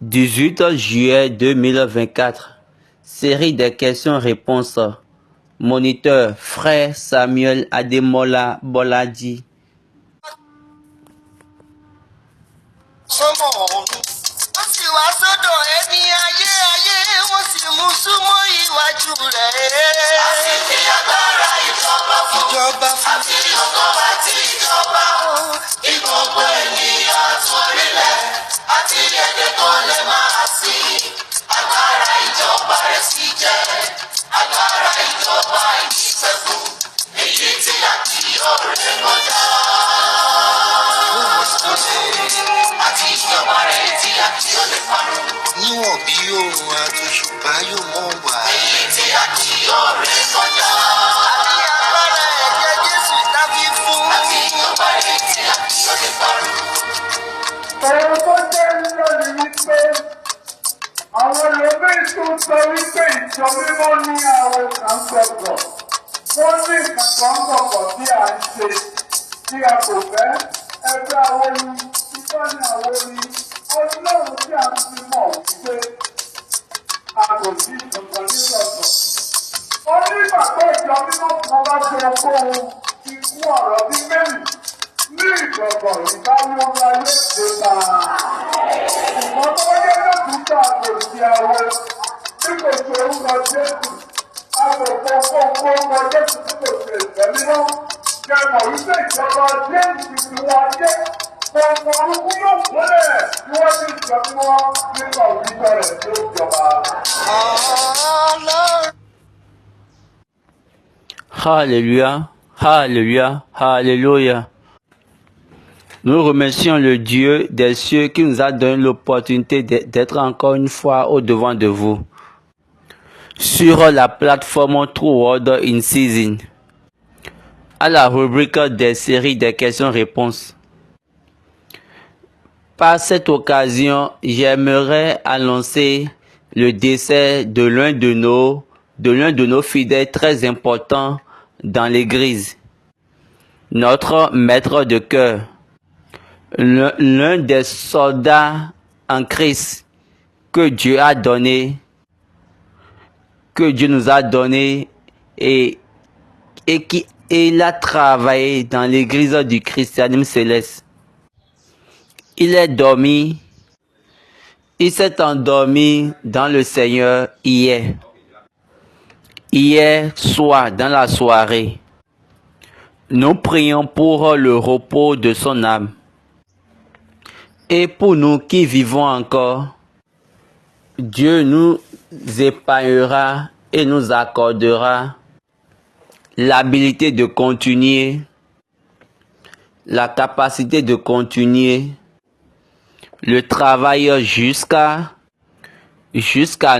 18 juillet 2024. Série des questions-réponses. Moniteur, frère Samuel Ademola Boladi. Níwọ̀n bí òun àtòṣùpá yóò mọ̀ wá. Èyí tí a kì yóò ré kọjá. Àbí agbára ẹ̀jẹ̀ Jésù tàbí fún. Àti ìjọba èyí tí a kì yóò lè parun. Ọ̀rọ̀ tó jẹ́ nílò ni wípé àwọn ẹlòmíín tún sọ wípé ìjọ mímọ́ ní àwọn kan gbọ̀gbọ̀. Wọ́n ní ìkàkọ́ gbọ̀gbọ̀ tí à ń ṣe tí a kò fẹ́. Ẹgbẹ́ àwọn ni ìtọ́ni àwọn ni Ọlọ́run tí a ti mọ̀ wípé a kò sí ìkankan nígbàgbọ́. Ó ní ìgbàgbọ́ ìjọ mímọ́ kan bá ṣe ohunkóhun ikú ọ̀rọ̀ bí mẹ́rin ní ìgbọ̀gbọ̀ ìbáwọ̀ ńlá yóò ṣe máa. Ṣùgbọ́n tó bá yẹ lókùúta kò sí àwọn tí kò ṣe orúkọ Jésù. A kò fọ fọ́nkọ́ orúkọ Jésù tí kò ṣe ìfẹ́ mímọ́. Kẹmọ̀ wípé ìjọba Jésù ti wá jẹ́. Gbogbo orúkú yóò gbọ́lẹ̀ bí wọ́n ti jọ mímọ́ nípa òbítọ́ rẹ̀ tó jọba. Alléluia, Alléluia, Alléluia. Nous remercions le Dieu des cieux qui nous a donné l'opportunité d'être encore une fois au devant de vous sur la plateforme True Word in Season à la rubrique des séries des questions-réponses. Par cette occasion, j'aimerais annoncer le décès de l'un de nos fidèles très importants dans l'Église, notre maître de cœur, l'un des soldats en Christ que Dieu a donné, que Dieu nous a donné et qui il a travaillé dans l'Église du christianisme céleste. Il est dormi, il s'est endormi dans le Seigneur hier soir, dans la soirée. Nous prions pour le repos de son âme. Et pour nous qui vivons encore, Dieu nous épargnera et nous accordera l'habilité de continuer, la capacité de continuer le travail jusqu'à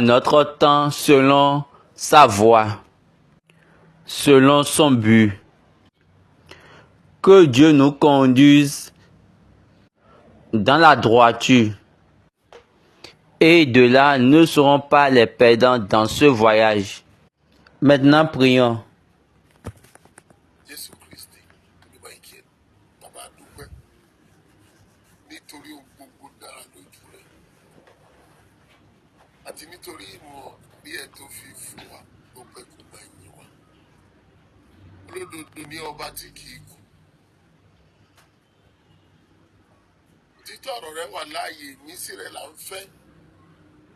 notre temps selon sa voie, selon son but. Que Dieu nous conduise dans la droiture. Et de là, nous ne serons pas les perdants dans ce voyage. Maintenant, prions. Jésù Kristi olúwa ìkẹ́ bàbá dúpẹ́ nítorí ohun gbogbo dára lójú rẹ̀ àti nítorí ìmọ̀ bí ẹ tó fi fún wa ló pẹ́ kó gbà yín wa olódodo ní ọba tí kì í kú títọ́ ọ̀rọ̀ rẹ wà láàyè ìmísí rẹ là ń fẹ́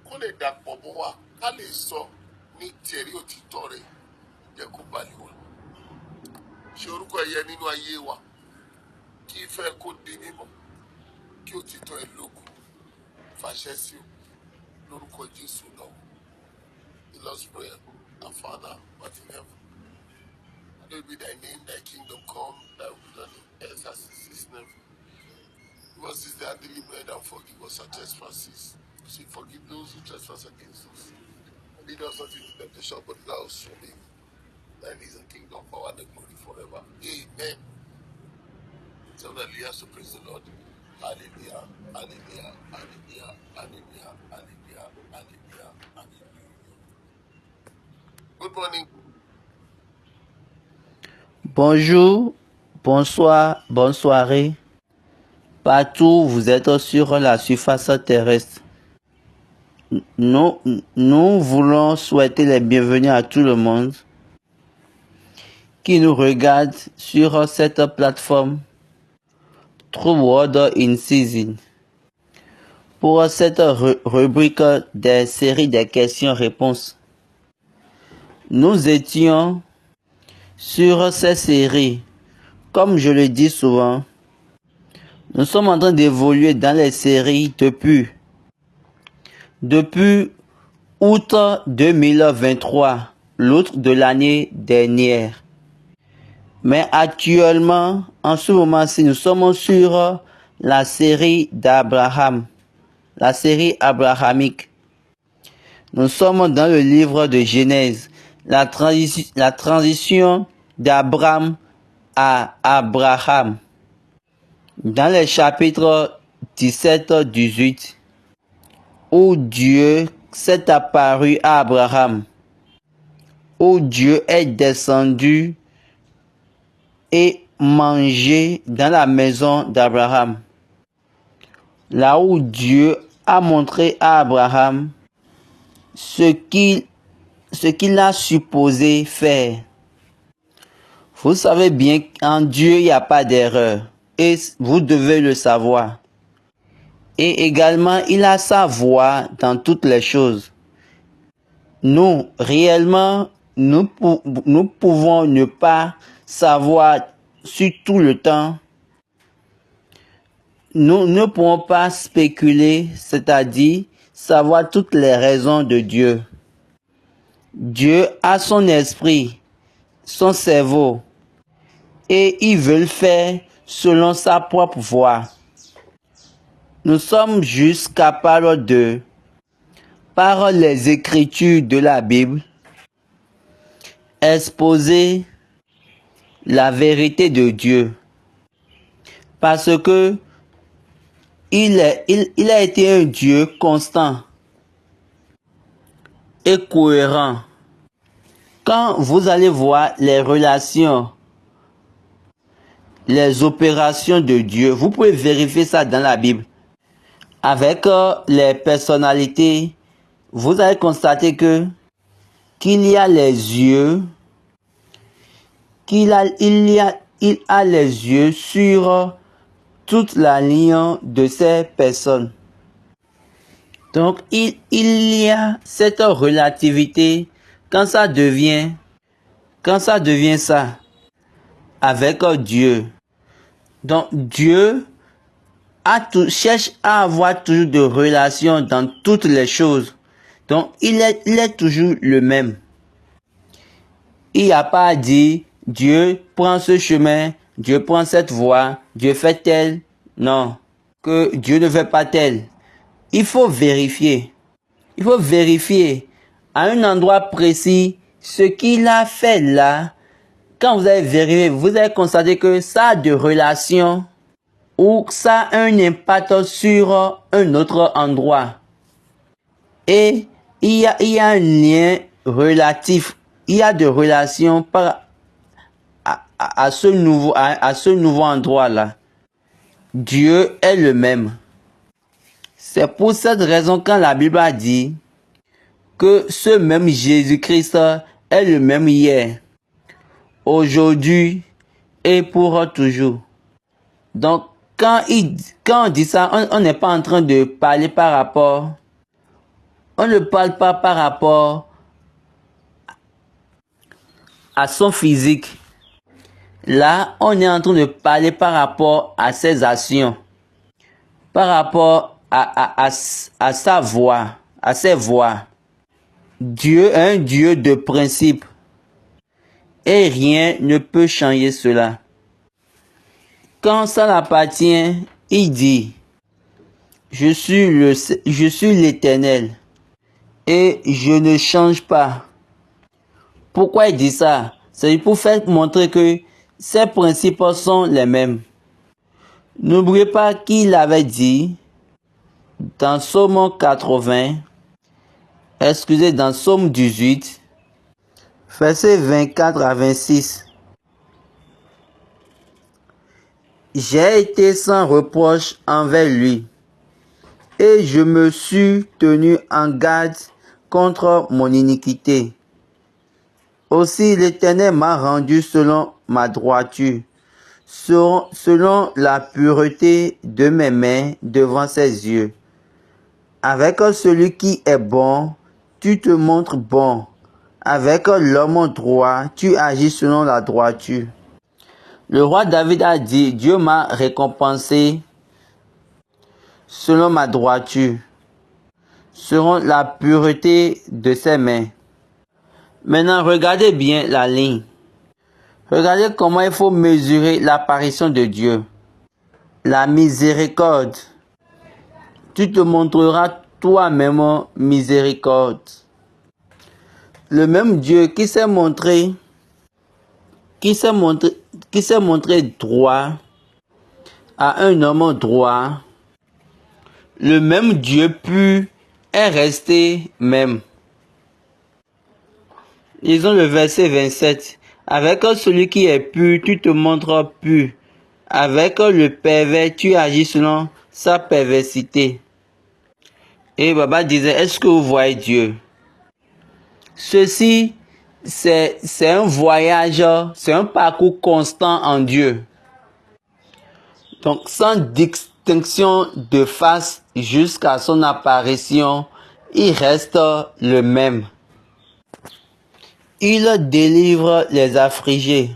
kó lè dàpọ̀ mọ́ wa ká lè sọ ní tẹ̀rí òtítọ́ rẹ jẹ́ kó balẹ̀ wa ṣe orúkọ ẹ̀yẹ nínú ayé wa kí ìfẹ́ kó di mímọ́ kí òtítọ́ ẹ lókun fàṣẹ sí o lórúkọ Jésù náà the Lord's prayer our Father what in heaven hallowed be thy name, thy kingdom come, thy will be done in earth as it is in heaven. Give us this day our daily bread and forgive us our trespasses as we forgive those who trespass against us. And lead us not into temptation but deliver us from evil. Thine is the kingdom, power, and the glory forever. Amen. So that we have to praise the Lord. Hallelujah, hallelujah, hallelujah, hallelujah, hallelujah, hallelujah, hallelujah. Good morning. Bonjour, bonsoir, bonne soirée. Partout où vous êtes sur la surface terrestre. nous voulons souhaiter les bienvenus à tout le monde qui nous regarde sur cette plateforme True Word in Season pour cette rubrique des séries des questions-réponses. Nous étions sur ces séries. Comme je le dis souvent, nous sommes en train d'évoluer dans les séries depuis août 2023, l'août de l'année dernière. Mais actuellement, en ce moment-ci, nous sommes sur la série d'Abraham, la série abrahamique. Nous sommes dans le livre de Genèse, la transition d'Abraham à Abraham. Dans les chapitres 17-18, où Dieu s'est apparu à Abraham, où Dieu est descendu et mangé dans la maison d'Abraham. Là où Dieu a montré à Abraham ce qu'il a supposé faire. Vous savez bien qu'en Dieu, il n'y a pas d'erreur. Et vous devez le savoir. Et également, il a sa voix dans toutes les choses. Nous, réellement, nous pouvons ne pas savoir sur tout le temps. Nous ne pouvons pas spéculer, c'est-à-dire savoir toutes les raisons de Dieu. Dieu a son esprit, son cerveau, et il veut le faire selon sa propre voie. Nous sommes juste capables de, par les écritures de la Bible, exposer la vérité de Dieu. Parce que il a été un Dieu constant et cohérent. Quand vous allez voir les relations, les opérations de Dieu, vous pouvez vérifier ça dans la Bible. Avec les personnalités, vous allez constater qu'il y a les yeux, il a les yeux sur toute la ligne de ces personnes. Donc, il y a cette relativité quand ça devient ça avec Dieu. Donc, Dieu cherche à avoir toujours de relations dans toutes les choses. Donc, il est toujours le même. Il n'y a pas à dire, Dieu prend ce chemin, Dieu prend cette voie, Dieu fait tel. Non, que Dieu ne fait pas tel. Il faut vérifier. Il faut vérifier à un endroit précis ce qu'il a fait là. Quand vous allez vérifier, vous allez constater que ça a de relations ou ça a un impact sur un autre endroit. Et il y a un lien relatif. Il y a de relations à ce nouveau endroit-là. Dieu est le même. C'est pour cette raison quand la Bible a dit que ce même Jésus-Christ est le même hier, aujourd'hui et pour toujours. Donc, quand on dit ça, on n'est pas en train de parler par rapport. On ne parle pas par rapport à son physique. Là, on est en train de parler par rapport à ses actions, par rapport à sa voix, à ses voix. Dieu est un Dieu de principe et rien ne peut changer cela. Quand ça l'appartient, il dit, je suis l'Éternel et je ne change pas. Pourquoi il dit ça? C'est pour faire montrer que ses principes sont les mêmes. N'oubliez pas qu'il avait dit dans Psaume 80, dans Psaume 18, versets 24 à 26. J'ai été sans reproche envers lui, et je me suis tenu en garde contre mon iniquité. Aussi l'Éternel m'a rendu selon ma droiture, selon la pureté de mes mains devant ses yeux. Avec celui qui est bon, tu te montres bon. Avec l'homme droit, tu agis selon la droiture. Le roi David a dit, Dieu m'a récompensé selon ma droiture, selon la pureté de ses mains. Maintenant, regardez bien la ligne. Regardez comment il faut mesurer l'apparition de Dieu. La miséricorde. Tu te montreras toi-même miséricorde. Le même Dieu qui s'est montré droit à un homme droit, le même Dieu pur est resté même. Lisons le verset 27. Avec celui qui est pur, tu te montres pur. Avec le pervers, tu agis selon sa perversité. Et Baba disait, est-ce que vous voyez Dieu? Ceci, c'est un voyage, c'est un parcours constant en Dieu. Donc, sans distinction de face jusqu'à son apparition, il reste le même. Il délivre les affligés.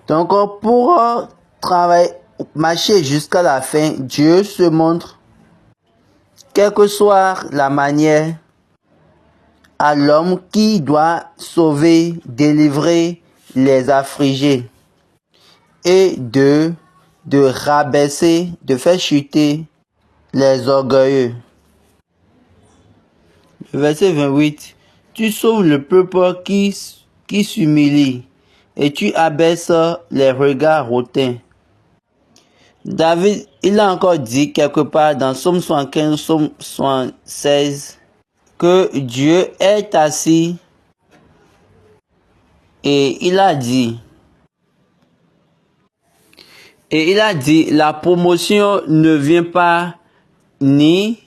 Donc, pour marcher jusqu'à la fin, Dieu se montre, quelle que soit la manière, à l'homme qui doit sauver, délivrer les affligés et de rabaisser, de faire chuter les orgueilleux. Verset 28. Tu sauves le peuple qui s'humilie et tu abaisses les regards hautains. David, il a encore dit quelque part dans Psaume 75, Psaume 76, que Dieu est assis et il a dit, la promotion ne vient pas ni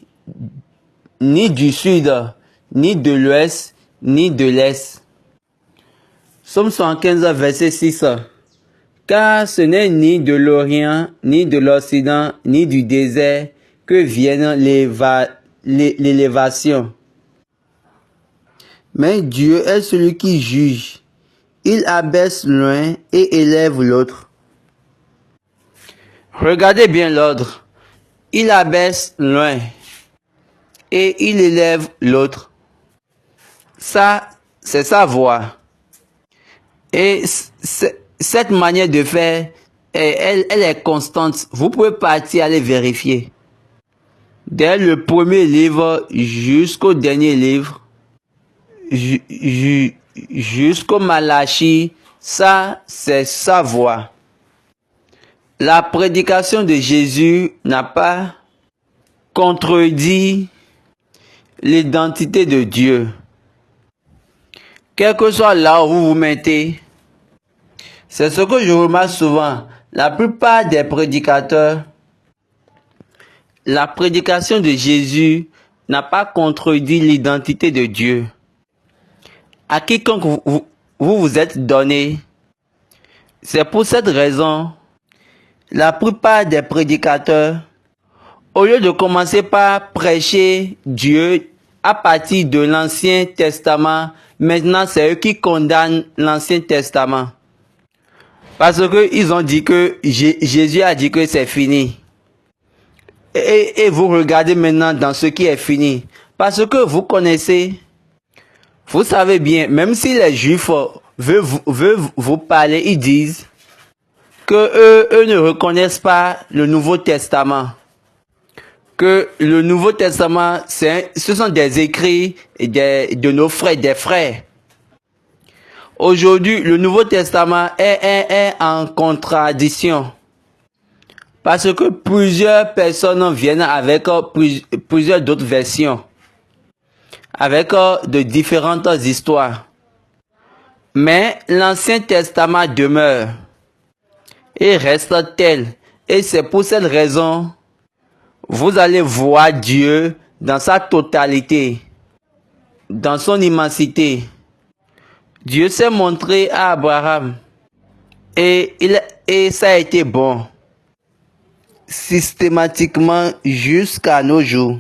du sud, ni de l'ouest, ni de l'est. Psaume 115, verset 6. Car ce n'est ni de l'Orient, ni de l'Occident, ni du désert que vienne l'élévation. Mais Dieu est celui qui juge. Il abaisse l'un et élève l'autre. Regardez bien l'ordre. Il abaisse l'un et il élève l'autre. Ça, c'est sa voix. Et cette manière de faire, elle est constante. Vous pouvez partir aller vérifier. Dès le premier livre jusqu'au dernier livre, jusqu'au Malachie, ça, c'est sa voix. La prédication de Jésus n'a pas contredit l'identité de Dieu. Quel que soit là où vous vous mettez, c'est ce que je remarque souvent. La plupart des prédicateurs, la prédication de Jésus n'a pas contredit l'identité de Dieu. À quiconque vous êtes donné, c'est pour cette raison, la plupart des prédicateurs, au lieu de commencer par prêcher Dieu à partir de l'Ancien Testament, maintenant c'est eux qui condamnent l'Ancien Testament. Parce que ils ont dit que Jésus a dit que c'est fini. Et vous regardez maintenant dans ce qui est fini. Parce que vous connaissez, vous savez bien, même si les Juifs veulent vous parler, ils disent que eux ne reconnaissent pas le Nouveau Testament. Que le Nouveau Testament, ce sont des écrits de nos frères, des frères. Aujourd'hui, le Nouveau Testament est en contradiction. Parce que plusieurs personnes viennent avec plusieurs d'autres versions. Avec de différentes histoires. Mais l'Ancien Testament demeure. Et reste tel. Et c'est pour cette raison, vous allez voir Dieu dans sa totalité, dans son immensité. Dieu s'est montré à Abraham et ça a été bon, systématiquement jusqu'à nos jours.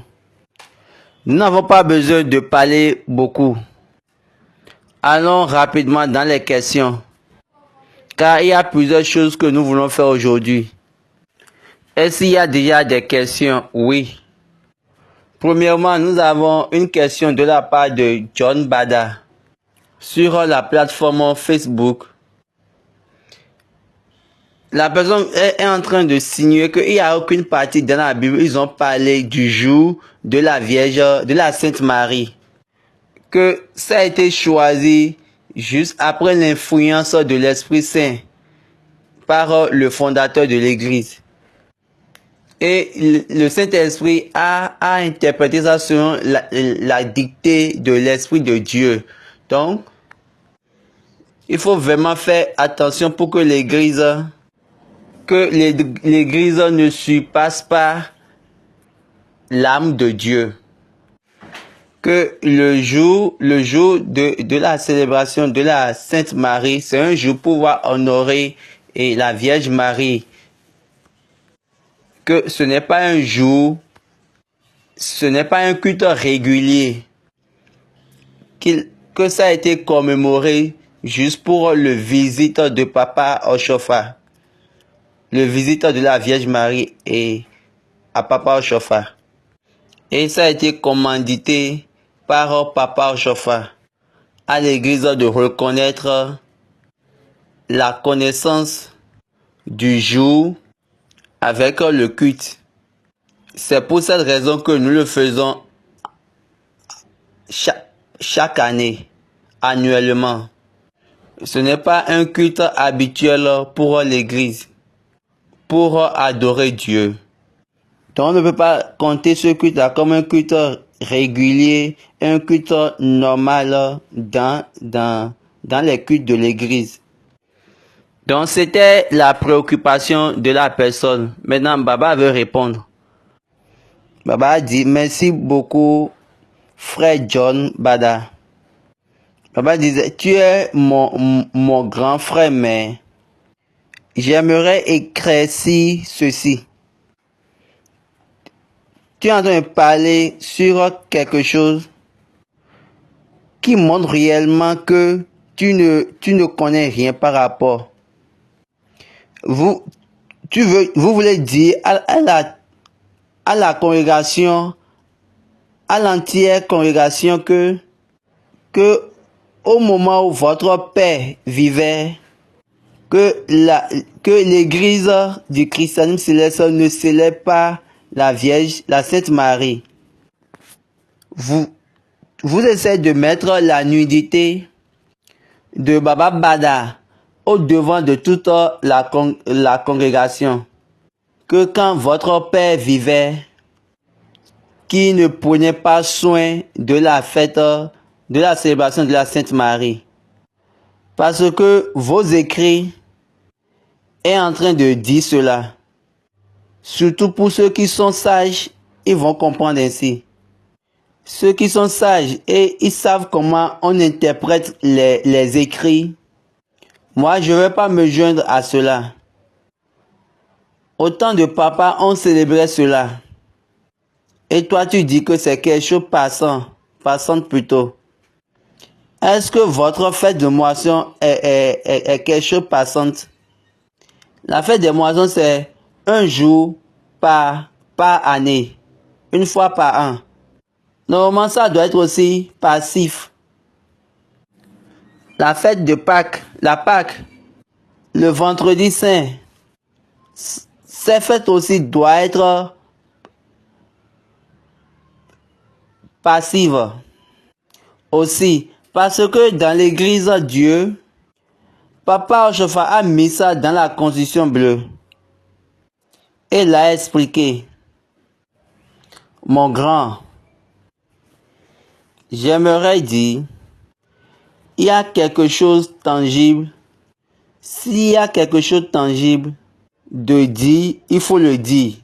Nous n'avons pas besoin de parler beaucoup. Allons rapidement dans les questions, car il y a plusieurs choses que nous voulons faire aujourd'hui. Est-ce qu'il y a déjà des questions? Oui. Premièrement, nous avons une question de la part de John Bada sur la plateforme Facebook. La personne est en train de signer qu'il n'y a aucune partie dans la Bible. Ils ont parlé du jour de la Vierge, de la Sainte Marie. Que ça a été choisi juste après l'influence de l'Esprit Saint par le fondateur de l'Église. Et le Saint-Esprit a interprété ça selon la dictée de l'Esprit de Dieu. Donc, il faut vraiment faire attention pour que l'Église ne surpasse pas l'âme de Dieu. Que le jour de la célébration de la Sainte Marie, c'est un jour pour pouvoir honorer la Vierge Marie. Que ce n'est pas un jour, ce n'est pas un culte régulier, que ça a été commémoré juste pour le visite de Papa Oshofa, le visite de la Vierge Marie et à Papa Oshofa. Et ça a été commandité par Papa Oshofa à l'Église de reconnaître la connaissance du jour avec le culte. C'est pour cette raison que nous le faisons chaque année, annuellement. Ce n'est pas un culte habituel pour l'Église, pour adorer Dieu. Donc on ne peut pas compter ce culte-là comme un culte régulier, un culte normal dans les cultes de l'Église. Donc c'était la préoccupation de la personne. Maintenant, Baba veut répondre. Baba dit merci beaucoup, frère John Bada. Baba disait, tu es mon grand frère, mais j'aimerais éclaircir ceci. Tu es en train de parler sur quelque chose qui montre réellement que tu ne connais rien par rapport. Vous voulez dire à la congrégation, à l'entière congrégation que au moment où votre père vivait, que l'église du christianisme céleste ne célèbre pas la Vierge, la Sainte Marie. Vous essayez de mettre la nudité de Baba Bada au devant de toute la congrégation. Que quand votre père vivait, qui ne prenait pas soin de la fête, de la célébration de la Sainte Marie. Parce que vos écrits est en train de dire cela. Surtout pour ceux qui sont sages, ils vont comprendre ainsi. Ceux qui sont sages et ils savent comment on interprète les écrits. Moi, je ne vais pas me joindre à cela. Au temps de papa, on célébrait cela. Et toi, tu dis que c'est quelque chose passante plutôt. Est-ce que votre fête de moisson est quelque chose passante? La fête des moissons, c'est un jour par année. Une fois par an. Normalement, ça doit être aussi passif. La fête de Pâques, la Pâques, le vendredi saint, cette fête aussi doit être passive. Aussi, parce que dans l'église Dieu, Papa Oshofa a mis ça dans la constitution bleue. Et l'a expliqué. Mon grand, j'aimerais dire, il y a quelque chose de tangible. S'il y a quelque chose de tangible, de dire, il faut le dire.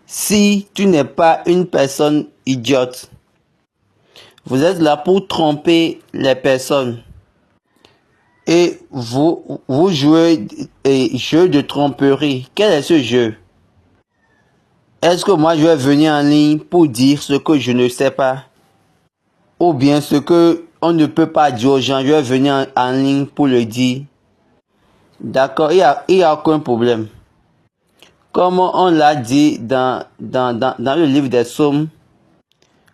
si tu n'es pas une personne idiote. Vous êtes là pour tromper les personnes. Et vous jouez un jeu de tromperie. Quel est ce jeu? Est-ce que moi je vais venir en ligne pour dire ce que je ne sais pas? Ou bien ce que on ne peut pas dire aux gens, je vais venir en ligne pour le dire? D'accord, il y a aucun problème. Comme on l'a dit dans le livre des Psaumes,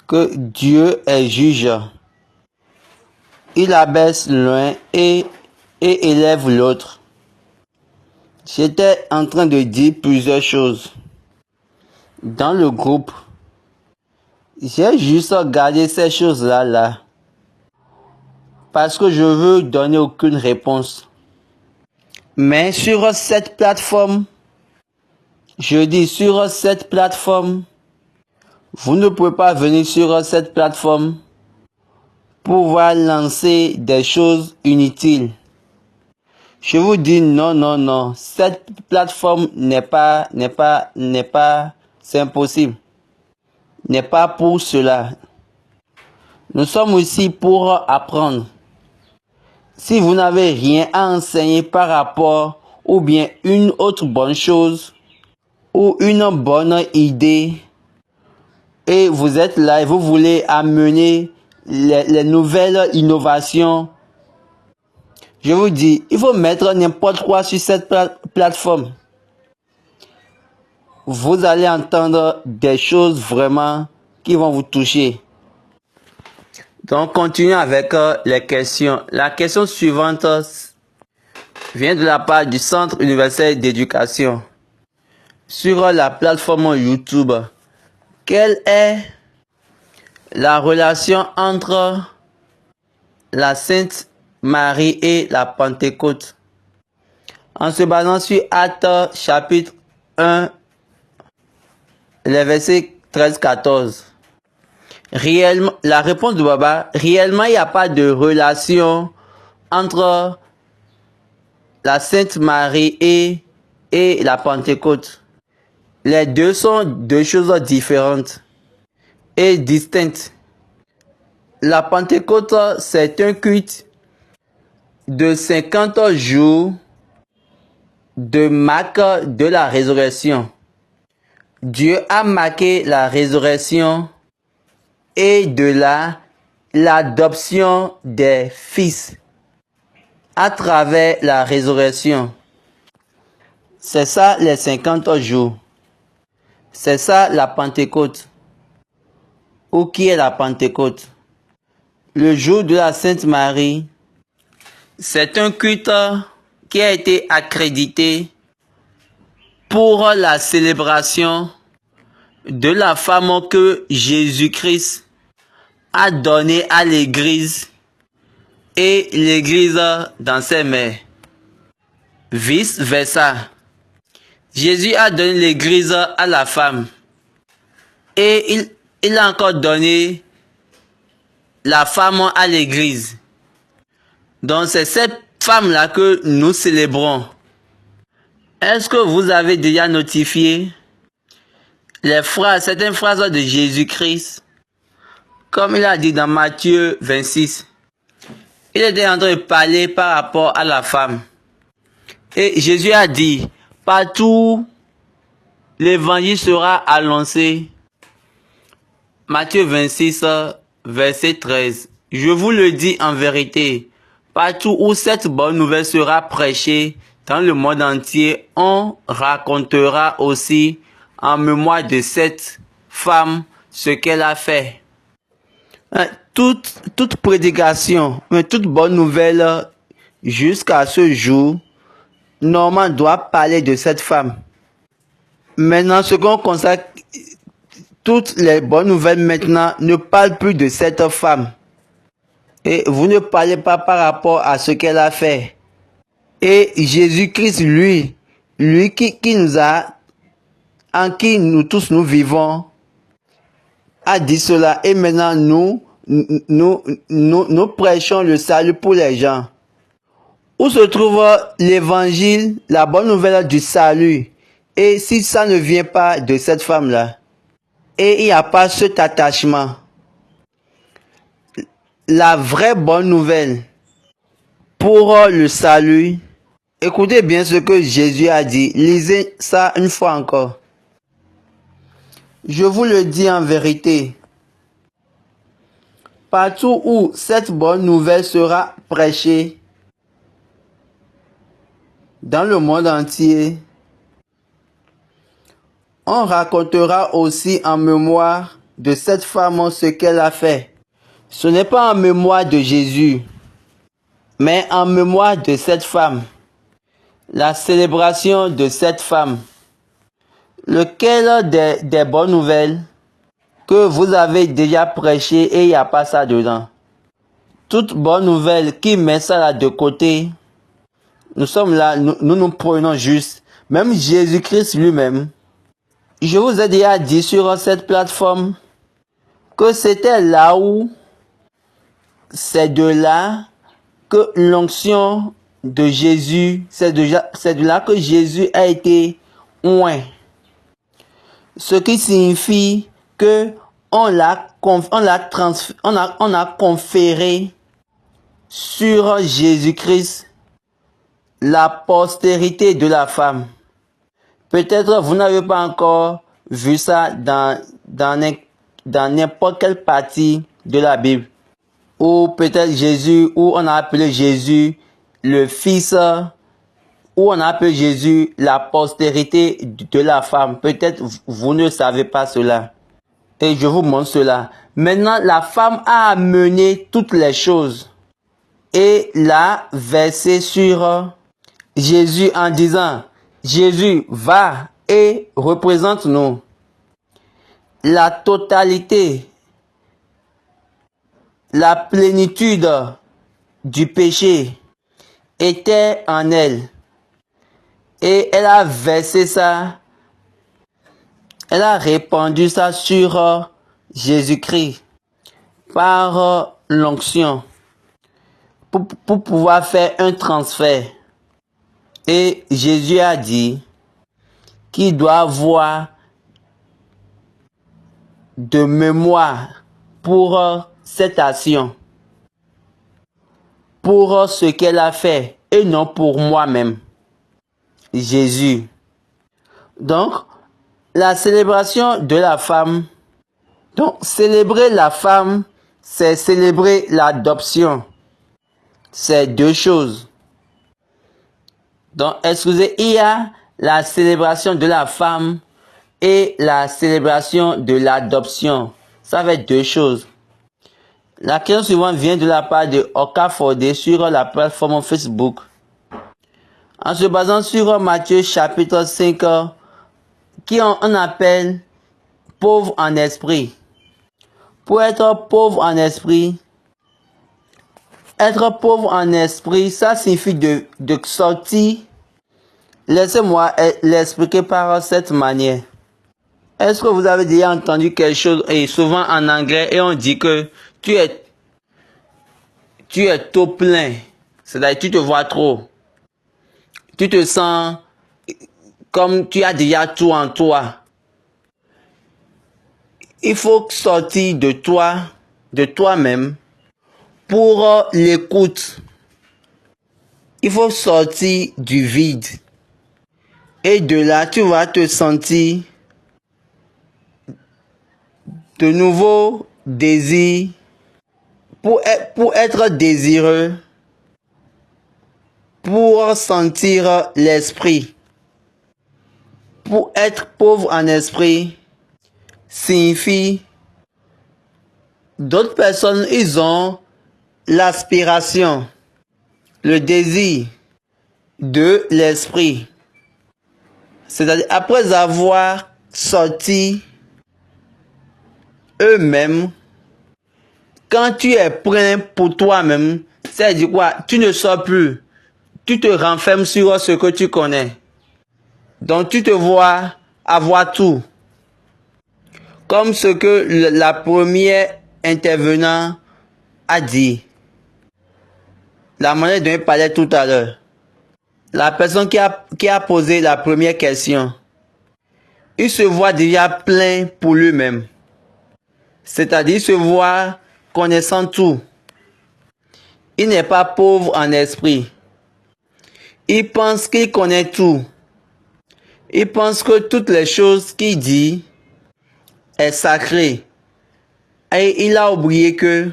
que Dieu est juge. Il abaisse l'un et élève l'autre. J'étais en train de dire plusieurs choses dans le groupe. J'ai juste gardé ces choses-là parce que je veux donner aucune réponse. Mais sur cette plateforme, vous ne pouvez pas venir sur cette plateforme pour pouvoir lancer des choses inutiles. Je vous dis non. Cette plateforme c'est impossible. N'est pas pour cela. Nous sommes ici pour apprendre. Si vous n'avez rien à enseigner par rapport ou bien une autre bonne chose ou une bonne idée et vous êtes là et vous voulez amener les nouvelles innovations, je vous dis, il faut mettre n'importe quoi sur cette plateforme. Vous allez entendre des choses vraiment qui vont vous toucher. Donc, continuons avec les questions. La question suivante vient de la part du Centre universel d'éducation. Sur la plateforme YouTube, quelle est la relation entre la Sainte Marie et la Pentecôte? En se basant sur Actes chapitre 1, les versets 13-14. Réellement, la réponse de Baba, réellement, il n'y a pas de relation entre la Sainte Marie et la Pentecôte. Les deux sont deux choses différentes et distinctes. La Pentecôte, c'est un culte de 50 jours de marque de la résurrection. Dieu a marqué la résurrection et de là, l'adoption des fils à travers la résurrection. C'est ça les 50 jours. C'est ça la Pentecôte. Ou qui est la Pentecôte? Le jour de la Sainte Marie, c'est un culte qui a été accrédité pour la célébration de la femme que Jésus-Christ a donnée à l'Église et l'Église dans ses mains. Vice versa. Jésus a donné l'Église à la femme et il a encore donné la femme à l'Église. Donc c'est cette femme-là que nous célébrons. Est-ce que vous avez déjà notifié certaines phrases de Jésus-Christ? Comme il a dit dans Matthieu 26. Il était en train de parler par rapport à la femme. Et Jésus a dit, partout l'évangile sera annoncé. Matthieu 26, verset 13. Je vous le dis en vérité, partout où cette bonne nouvelle sera prêchée dans le monde entier, on racontera aussi en mémoire de cette femme ce qu'elle a fait. Toute prédication, toute bonne nouvelle jusqu'à ce jour, normalement doit parler de cette femme. Maintenant, ce qu'on constate, toutes les bonnes nouvelles maintenant ne parlent plus de cette femme. Et vous ne parlez pas par rapport à ce qu'elle a fait. Et Jésus-Christ, lui qui nous a, en qui nous tous nous vivons, a dit cela. Et maintenant, nous prêchons le salut pour les gens. Où se trouve l'évangile, la bonne nouvelle du salut? Et si ça ne vient pas de cette femme-là, et il n'y a pas cet attachement, la vraie bonne nouvelle pour le salut, écoutez bien ce que Jésus a dit. Lisez ça une fois encore. Je vous le dis en vérité, partout où cette bonne nouvelle sera prêchée, dans le monde entier, on racontera aussi en mémoire de cette femme ce qu'elle a fait. Ce n'est pas en mémoire de Jésus, mais en mémoire de cette femme. La célébration de cette femme. Lequel des bonnes nouvelles que vous avez déjà prêché et il n'y a pas ça dedans? Toute bonne nouvelle qui met ça là de côté, nous sommes là, nous prenons juste. Même Jésus-Christ lui-même, je vous ai déjà dit sur cette plateforme que c'était là où, c'est de là que l'onction de Jésus, c'est de là que Jésus a été oint. Ce qui signifie que on a conféré sur Jésus-Christ la postérité de la femme. Peut-être vous n'avez pas encore vu ça dans n'importe quelle partie de la Bible. Ou peut-être Jésus, où on a appelé Jésus le Fils, où on a appelé Jésus la postérité de la femme. Peut-être vous ne savez pas cela. Et je vous montre cela. Maintenant, la femme a amené toutes les choses et l'a versé sur Jésus en disant, Jésus, va et représente-nous. La totalité, la plénitude du péché était en elle. Et elle a versé ça, elle a répandu ça sur Jésus-Christ par l'onction pour pouvoir faire un transfert. Et Jésus a dit qu'il doit avoir de mémoire pour cette action, pour ce qu'elle a fait et non pour moi-même. Jésus. Donc, la célébration de la femme. Donc, célébrer la femme, c'est célébrer l'adoption. C'est deux choses. Donc, excusez, il y a la célébration de la femme et la célébration de l'adoption. Ça va être deux choses. La question suivante vient de la part de Okafor sur la plateforme Facebook. En se basant sur Matthieu chapitre 5, qui on appelle pauvre en esprit. Pour être pauvre en esprit, ça signifie de sortir. Laissez-moi l'expliquer par cette manière. Est-ce que vous avez déjà entendu quelque chose, et souvent en anglais, et on dit que tu es trop plein, c'est-à-dire tu te vois trop. Tu te sens comme tu as déjà tout en toi. Il faut sortir de toi, de toi-même, pour l'écoute. Il faut sortir du vide. Et de là, tu vas te sentir de nouveaux désirs. Pour être désireux, pour sentir l'esprit. Pour être pauvre en esprit signifie d'autres personnes, ils ont l'aspiration, le désir de l'esprit. C'est-à-dire après avoir sorti eux-mêmes, quand tu es plein pour toi-même, c'est-à-dire quoi? Tu ne sors plus. Tu te renfermes sur ce que tu connais. Donc tu te vois avoir tout. Comme ce que la première intervenant a dit. La manière dont il parlait tout à l'heure. La personne qui a posé la première question. il se voit déjà plein pour lui-même. C'est-à-dire, il se voit connaissant tout. Il n'est pas pauvre en esprit. Il pense qu'il connaît tout. Il pense que toutes les choses qu'il dit est sacré. Et il a oublié que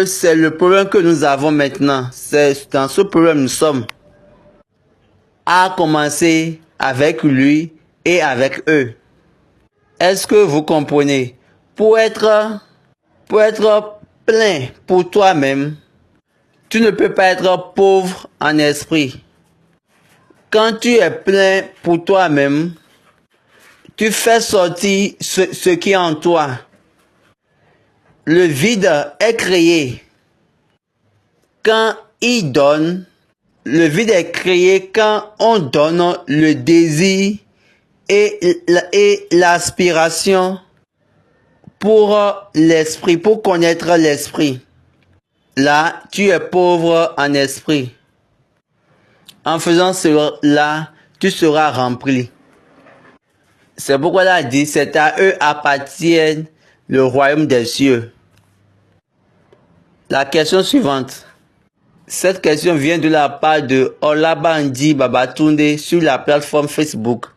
c'est le problème que nous avons maintenant. C'est dans ce problème que nous sommes. À commencer avec lui et avec eux. Est-ce que vous comprenez? Pour être plein pour toi-même, tu ne peux pas être pauvre en esprit. Quand tu es plein pour toi-même, tu fais sortir ce qui est en toi. Le vide est créé quand il donne. Le vide est créé quand on donne le désir et l'aspiration pour l'esprit, pour connaître l'esprit. Là, tu es pauvre en esprit. En faisant cela, tu seras rempli. C'est pourquoi il a dit, c'est à eux appartient le royaume des cieux. La question suivante. Cette question vient de la part de Olabandi Babatunde sur la plateforme Facebook.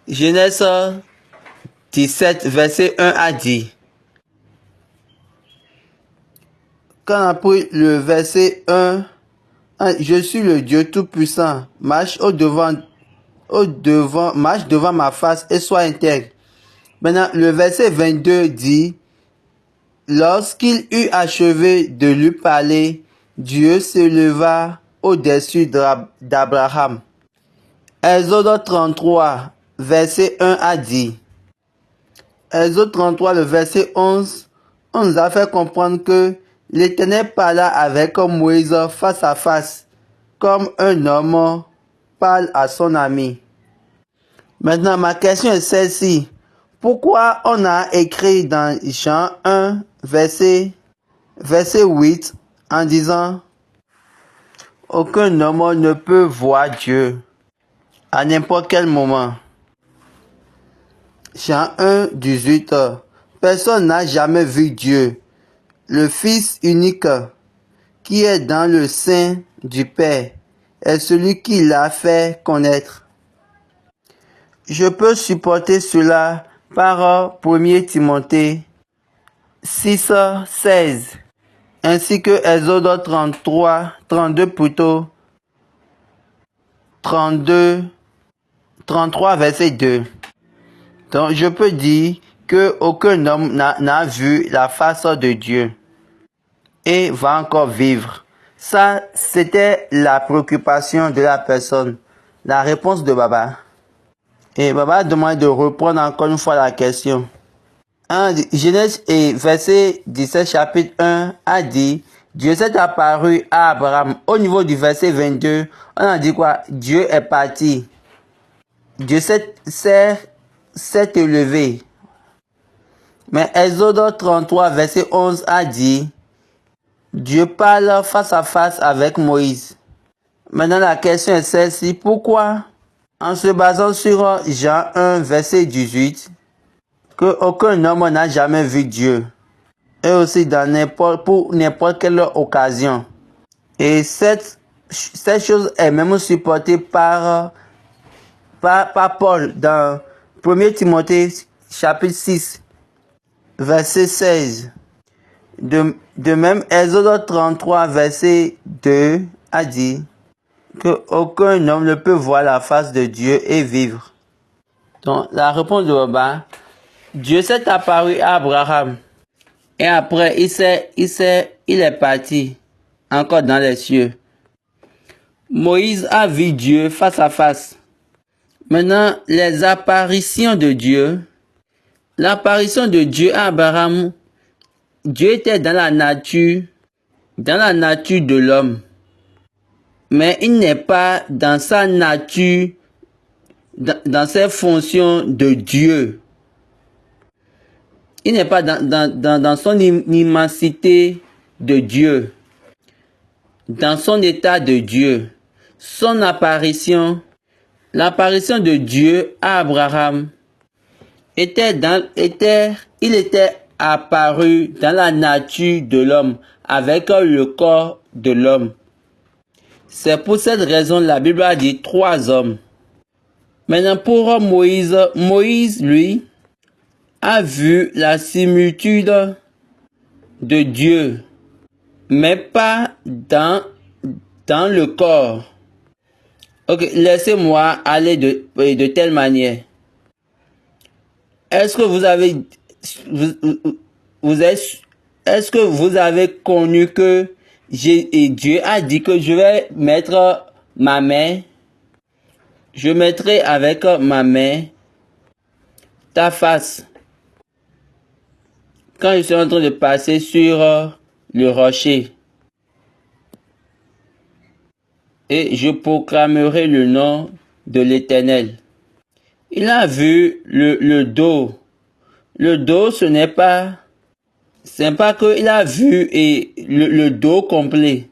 Genèse 17, verset 1 a dit. Quand on a pris le verset 1, je suis le Dieu Tout-Puissant, marche devant ma face et sois intègre. Maintenant, le verset 22 dit, lorsqu'il eut achevé de lui parler, Dieu se leva au-dessus d'Abraham. Exode 33, verset 1 a dit. Exode 33, le verset 11, on nous a fait comprendre que l'Éternel parla avec Moïse face à face, comme un homme parle à son ami. Maintenant, ma question est celle-ci. Pourquoi on a écrit dans Jean 1, verset 8, en disant « Aucun homme ne peut voir Dieu à n'importe quel moment ». Jean 1, 18, personne n'a jamais vu Dieu, le Fils unique qui est dans le sein du Père est celui qui l'a fait connaître. Je peux supporter cela par 1 Timothée 6, 16, ainsi que Exode 32 plutôt, 33 verset 2. Donc je peux dire que aucun homme n'a vu la face de Dieu et va encore vivre. Ça, c'était la préoccupation de la personne. La réponse de Baba. Et Baba demande de reprendre encore une fois la question. Genèse et verset 17 chapitre 1 a dit, Dieu s'est apparu à Abraham. Au niveau du verset 22, on a dit quoi? Dieu est parti. Dieu s'est élevé. Mais Exode 33 verset 11 a dit, Dieu parle face à face avec Moïse. Maintenant la question est celle-ci, pourquoi, en se basant sur Jean 1 verset 18, que aucun homme n'a jamais vu Dieu, et aussi pour n'importe quelle occasion. Et cette chose est même supportée par Paul dans 1 Timothée chapitre 6 verset 16. De même, Exode 33 verset 2 a dit que aucun homme ne peut voir la face de Dieu et vivre. Donc la réponse de Baba, Dieu s'est apparu à Abraham et après il est parti encore dans les cieux. Moïse a vu Dieu face à face. Maintenant, les apparitions de Dieu, l'apparition de Dieu à Abraham, Dieu était dans la nature de l'homme. Mais il n'est pas dans sa nature, dans ses fonctions de Dieu. Il n'est pas dans son immensité de Dieu, dans son état de Dieu. Son apparition L'apparition de Dieu à Abraham il était apparu dans la nature de l'homme, avec le corps de l'homme. C'est pour cette raison la Bible a dit 3 hommes. Maintenant pour Moïse, Moïse lui a vu la similitude de Dieu, mais pas dans le corps. Ok, laissez-moi aller de telle manière. Est-ce que est-ce que vous avez connu que Dieu a dit que je vais mettre ma main, je mettrai avec ma main ta face quand je suis en train de passer sur le rocher et je proclamerai le nom de l'Éternel. Il a vu le dos. Le dos, ce n'est pas qu'il a vu le dos complet.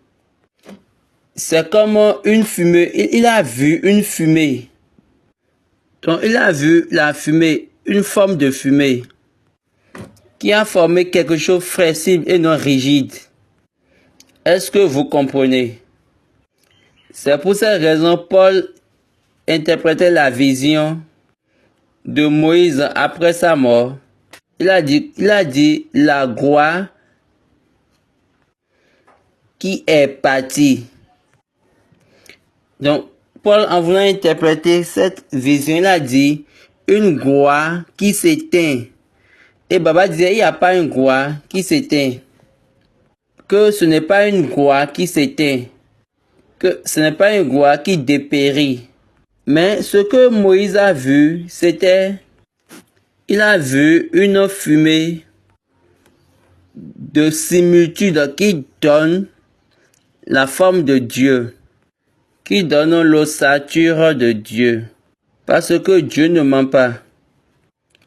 C'est comme une fumée. Il a vu une fumée. Donc, il a vu la fumée, une forme de fumée qui a formé quelque chose de flexible et non rigide. Est-ce que vous comprenez? C'est pour cette raison Paul interprétait la vision de Moïse après sa mort. Il a dit la gloire qui est partie. Donc, Paul, en voulant interpréter cette vision, il a dit une gloire qui s'éteint. Et Baba disait, il n'y a pas une gloire qui s'éteint. Que ce n'est pas une gloire qui s'éteint. Que ce n'est pas une gloire qui dépérit. Mais ce que Moïse a vu, c'était, il a vu une fumée de similitude qui donne la forme de Dieu, qui donne l'ossature de Dieu. Parce que Dieu ne ment pas.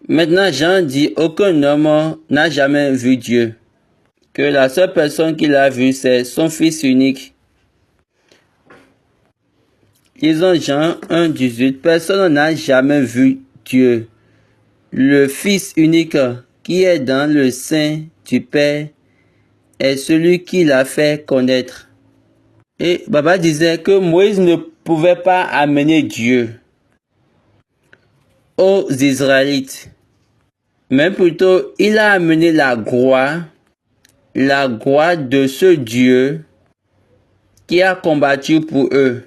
Maintenant, Jean dit, aucun homme n'a jamais vu Dieu. Que la seule personne qu'il a vue, c'est son Fils unique. Lisons Jean 1,18. Personne n'a jamais vu Dieu. Le Fils unique qui est dans le sein du Père est celui qui l'a fait connaître. Et Baba disait que Moïse ne pouvait pas amener Dieu aux Israélites. Mais plutôt, il a amené la gloire de ce Dieu qui a combattu pour eux.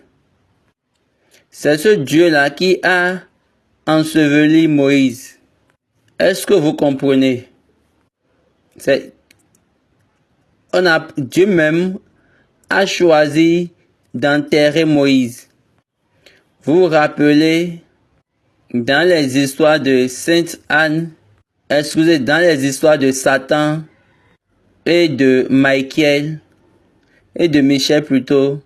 C'est ce Dieu-là qui a enseveli Moïse. Est-ce que vous comprenez? Dieu même a choisi d'enterrer Moïse. Vous vous rappelez dans les histoires de Sainte Anne, dans les histoires de Satan et de Michael et de Michel plutôt,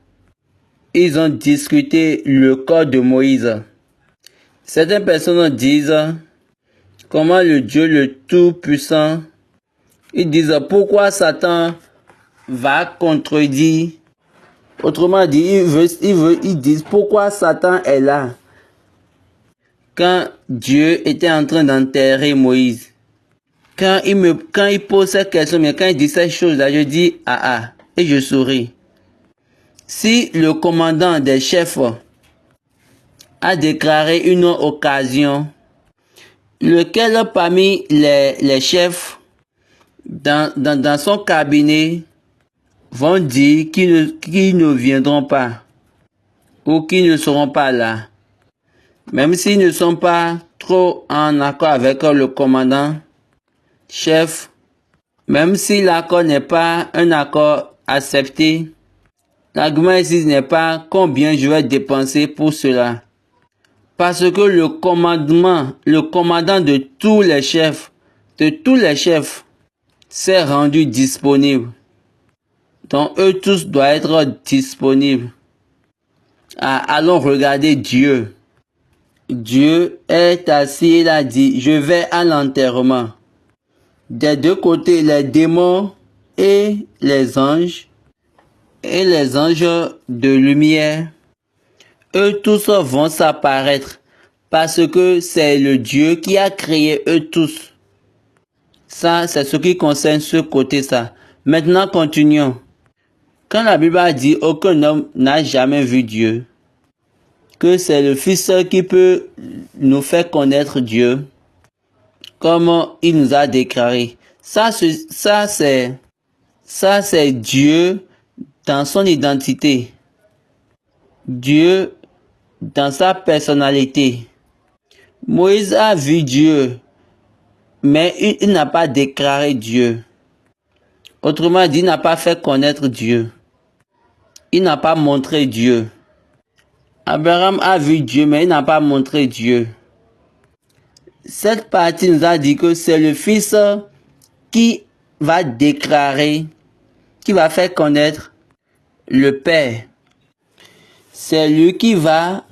ils ont discuté le corps de Moïse. Certaines personnes disent comment le Dieu le Tout-Puissant, ils disent pourquoi Satan va contredire. Autrement dit, ils disent pourquoi Satan est là quand Dieu était en train d'enterrer Moïse. Quand il pose cette question, mais quand il dit ces choses-là, je dis et je souris. Si le commandant des chefs a déclaré une occasion, lequel parmi les chefs dans son cabinet vont dire qu'ils ne viendront pas ou qu'ils ne seront pas là, même s'ils ne sont pas trop en accord avec le commandant chef, même si l'accord n'est pas un accord accepté, l'argument ici n'est pas combien je vais dépenser pour cela. Parce que le commandant de tous les chefs, s'est rendu disponible. Donc eux tous doivent être disponibles. Allons regarder Dieu. Dieu est assis, il a dit, je vais à l'enterrement. Des deux côtés, les démons et les anges de lumière eux tous vont s'apparaître parce que c'est le Dieu qui a créé eux tous. Ça, c'est ce qui concerne ce côté-ça. Maintenant, continuons. Quand la Bible a dit aucun homme n'a jamais vu Dieu, que c'est le Fils qui peut nous faire connaître Dieu, comme il nous a déclaré. Ça c'est Dieu dans son identité. Dieu dans sa personnalité. Moïse a vu Dieu, mais il n'a pas déclaré Dieu. Autrement dit, il n'a pas fait connaître Dieu. Il n'a pas montré Dieu. Abraham a vu Dieu, mais il n'a pas montré Dieu. Cette partie nous a dit que c'est le Fils qui va déclarer, qui va faire connaître le Père. C'est lui qui va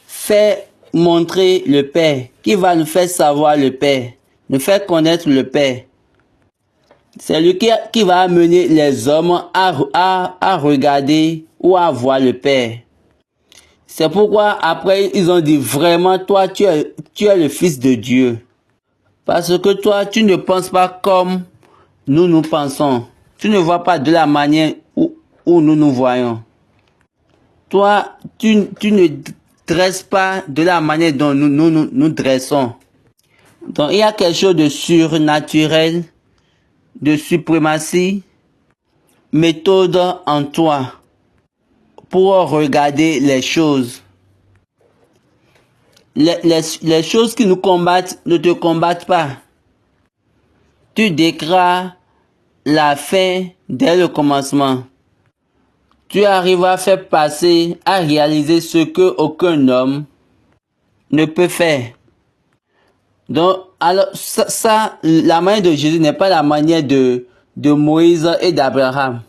faire montrer le Père, qui va nous faire savoir le Père, nous faire connaître le Père. C'est lui qui va amener les hommes à regarder ou à voir le Père. C'est pourquoi après ils ont dit vraiment toi tu es le Fils de Dieu. Parce que toi tu ne penses pas comme nous pensons. Tu ne vois pas de la manière où nous voyons. Toi tu ne dresses pas de la manière dont nous dressons. Donc il y a quelque chose de surnaturel, de suprématie, méthode en toi pour regarder les choses. Les choses qui nous combattent ne te combattent pas. Tu déclares la fin dès le commencement. Tu arrives à faire passer, à réaliser ce que aucun homme ne peut faire. Donc, alors, ça, la manière de Jésus n'est pas la manière de Moïse et d'Abraham,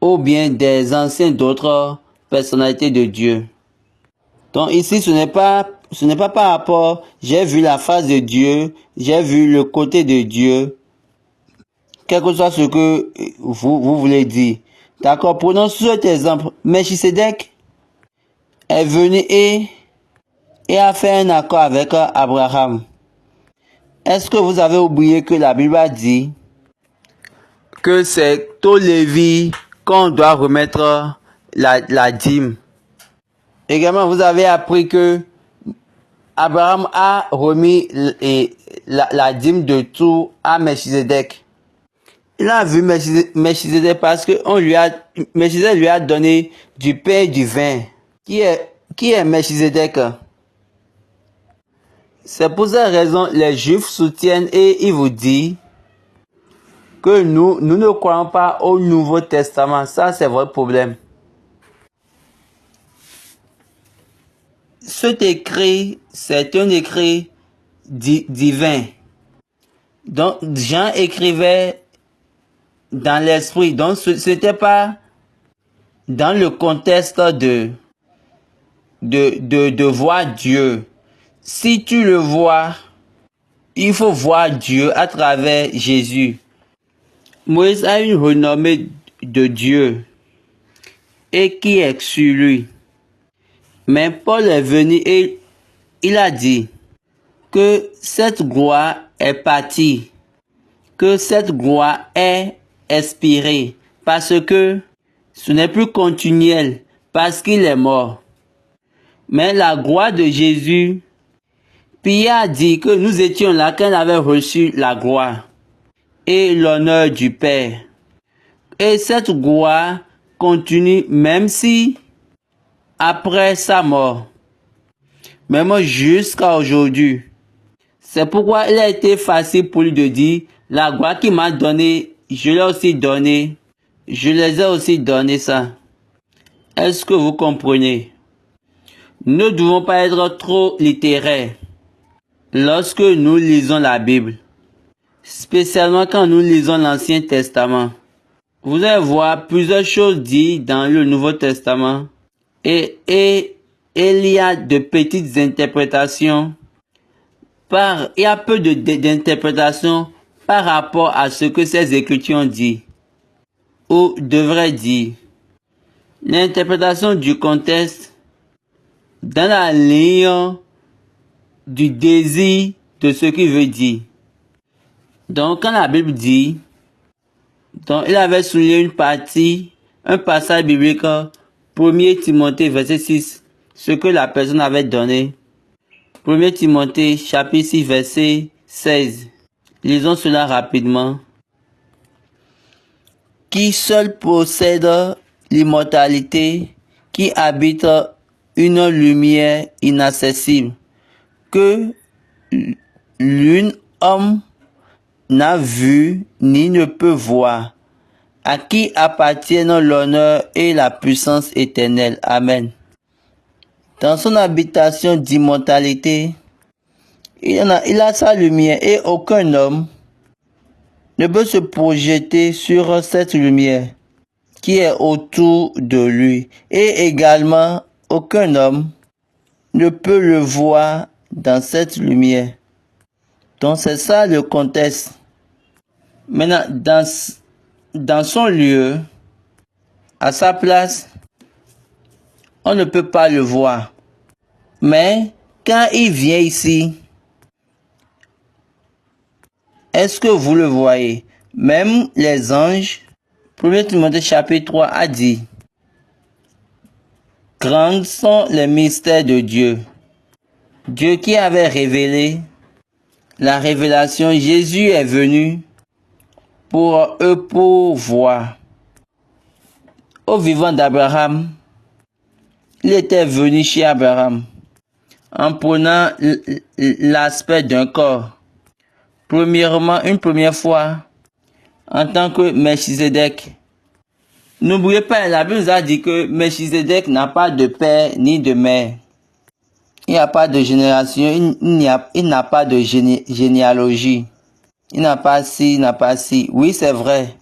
ou bien des anciens d'autres personnalités de Dieu. Donc ici, ce n'est pas par rapport, j'ai vu la face de Dieu, j'ai vu le côté de Dieu, quel que soit ce que vous voulez dire. D'accord, prenons cet exemple. Melchisedec est venu et a fait un accord avec Abraham. Est-ce que vous avez oublié que la Bible a dit que c'est au Lévi qu'on doit remettre la dîme? Également, vous avez appris que Abraham a remis la dîme de tout à Melchisedec. Il a vu Melchisedec parce que Melchisedec lui a donné du pain et du vin. Qui est Melchisedec? C'est pour cette raison les Juifs soutiennent et ils vous disent que nous ne croyons pas au Nouveau Testament. Ça, c'est votre problème. Cet écrit, c'est un écrit divin. Donc, Jean écrivait dans l'esprit. Donc, ce n'était pas dans le contexte de voir Dieu. Si tu le vois, il faut voir Dieu à travers Jésus. Moïse a une renommée de Dieu et qui est sur lui. Mais Paul est venu et il a dit que cette gloire est partie, que cette gloire est expirée, parce que ce n'est plus continuel, parce qu'il est mort. Mais la gloire de Jésus, Pierre a dit que nous étions là quand il avait reçu la gloire et l'honneur du Père. Et cette gloire continue même si après sa mort, même jusqu'à aujourd'hui. C'est pourquoi il a été facile pour lui de dire, la gloire qu'il m'a donnée, je l'ai aussi donnée, je les ai aussi donné ça. Est-ce que vous comprenez? Nous ne devons pas être trop littéraires lorsque nous lisons la Bible, spécialement quand nous lisons l'Ancien Testament. Vous allez voir plusieurs choses dites dans le Nouveau Testament et il y a de petites interprétations. Il y a peu d'interprétations par rapport à ce que ces Écritures disent ou devraient dire. L'interprétation du contexte dans la ligne du désir de ce qu'il veut dire. Donc, quand la Bible dit, donc il avait souligné une partie, un passage biblique, 1 Timothée, verset 6, ce que la personne avait donné. 1 Timothée, chapitre 6, verset 16. Lisons cela rapidement. Qui seul possède l'immortalité, qui habite une lumière inaccessible, que l'un homme n'a vu ni ne peut voir, à qui appartiennent l'honneur et la puissance éternelle. Amen. Dans son habitation d'immortalité, il a sa lumière et aucun homme ne peut se projeter sur cette lumière qui est autour de lui. Et également, aucun homme ne peut le voir dans cette lumière. Donc c'est ça le contexte. Maintenant, dans son lieu, à sa place, on ne peut pas le voir. Mais quand il vient ici, est-ce que vous le voyez? Même les anges, 1 Timothée chapitre 3 a dit, grands sont les mystères de Dieu. Dieu qui avait révélé la révélation, Jésus est venu pour eux pour voir. Au vivant d'Abraham, il était venu chez Abraham en prenant l'aspect d'un corps. Premièrement, une première fois, en tant que Melchizedek. N'oubliez pas, la Bible nous a dit que Melchizedek n'a pas de père ni de mère. Il n'y a pas de génération, il n'a pas de généalogie. Il n'a pas ci, il n'a pas ci. Oui, c'est vrai.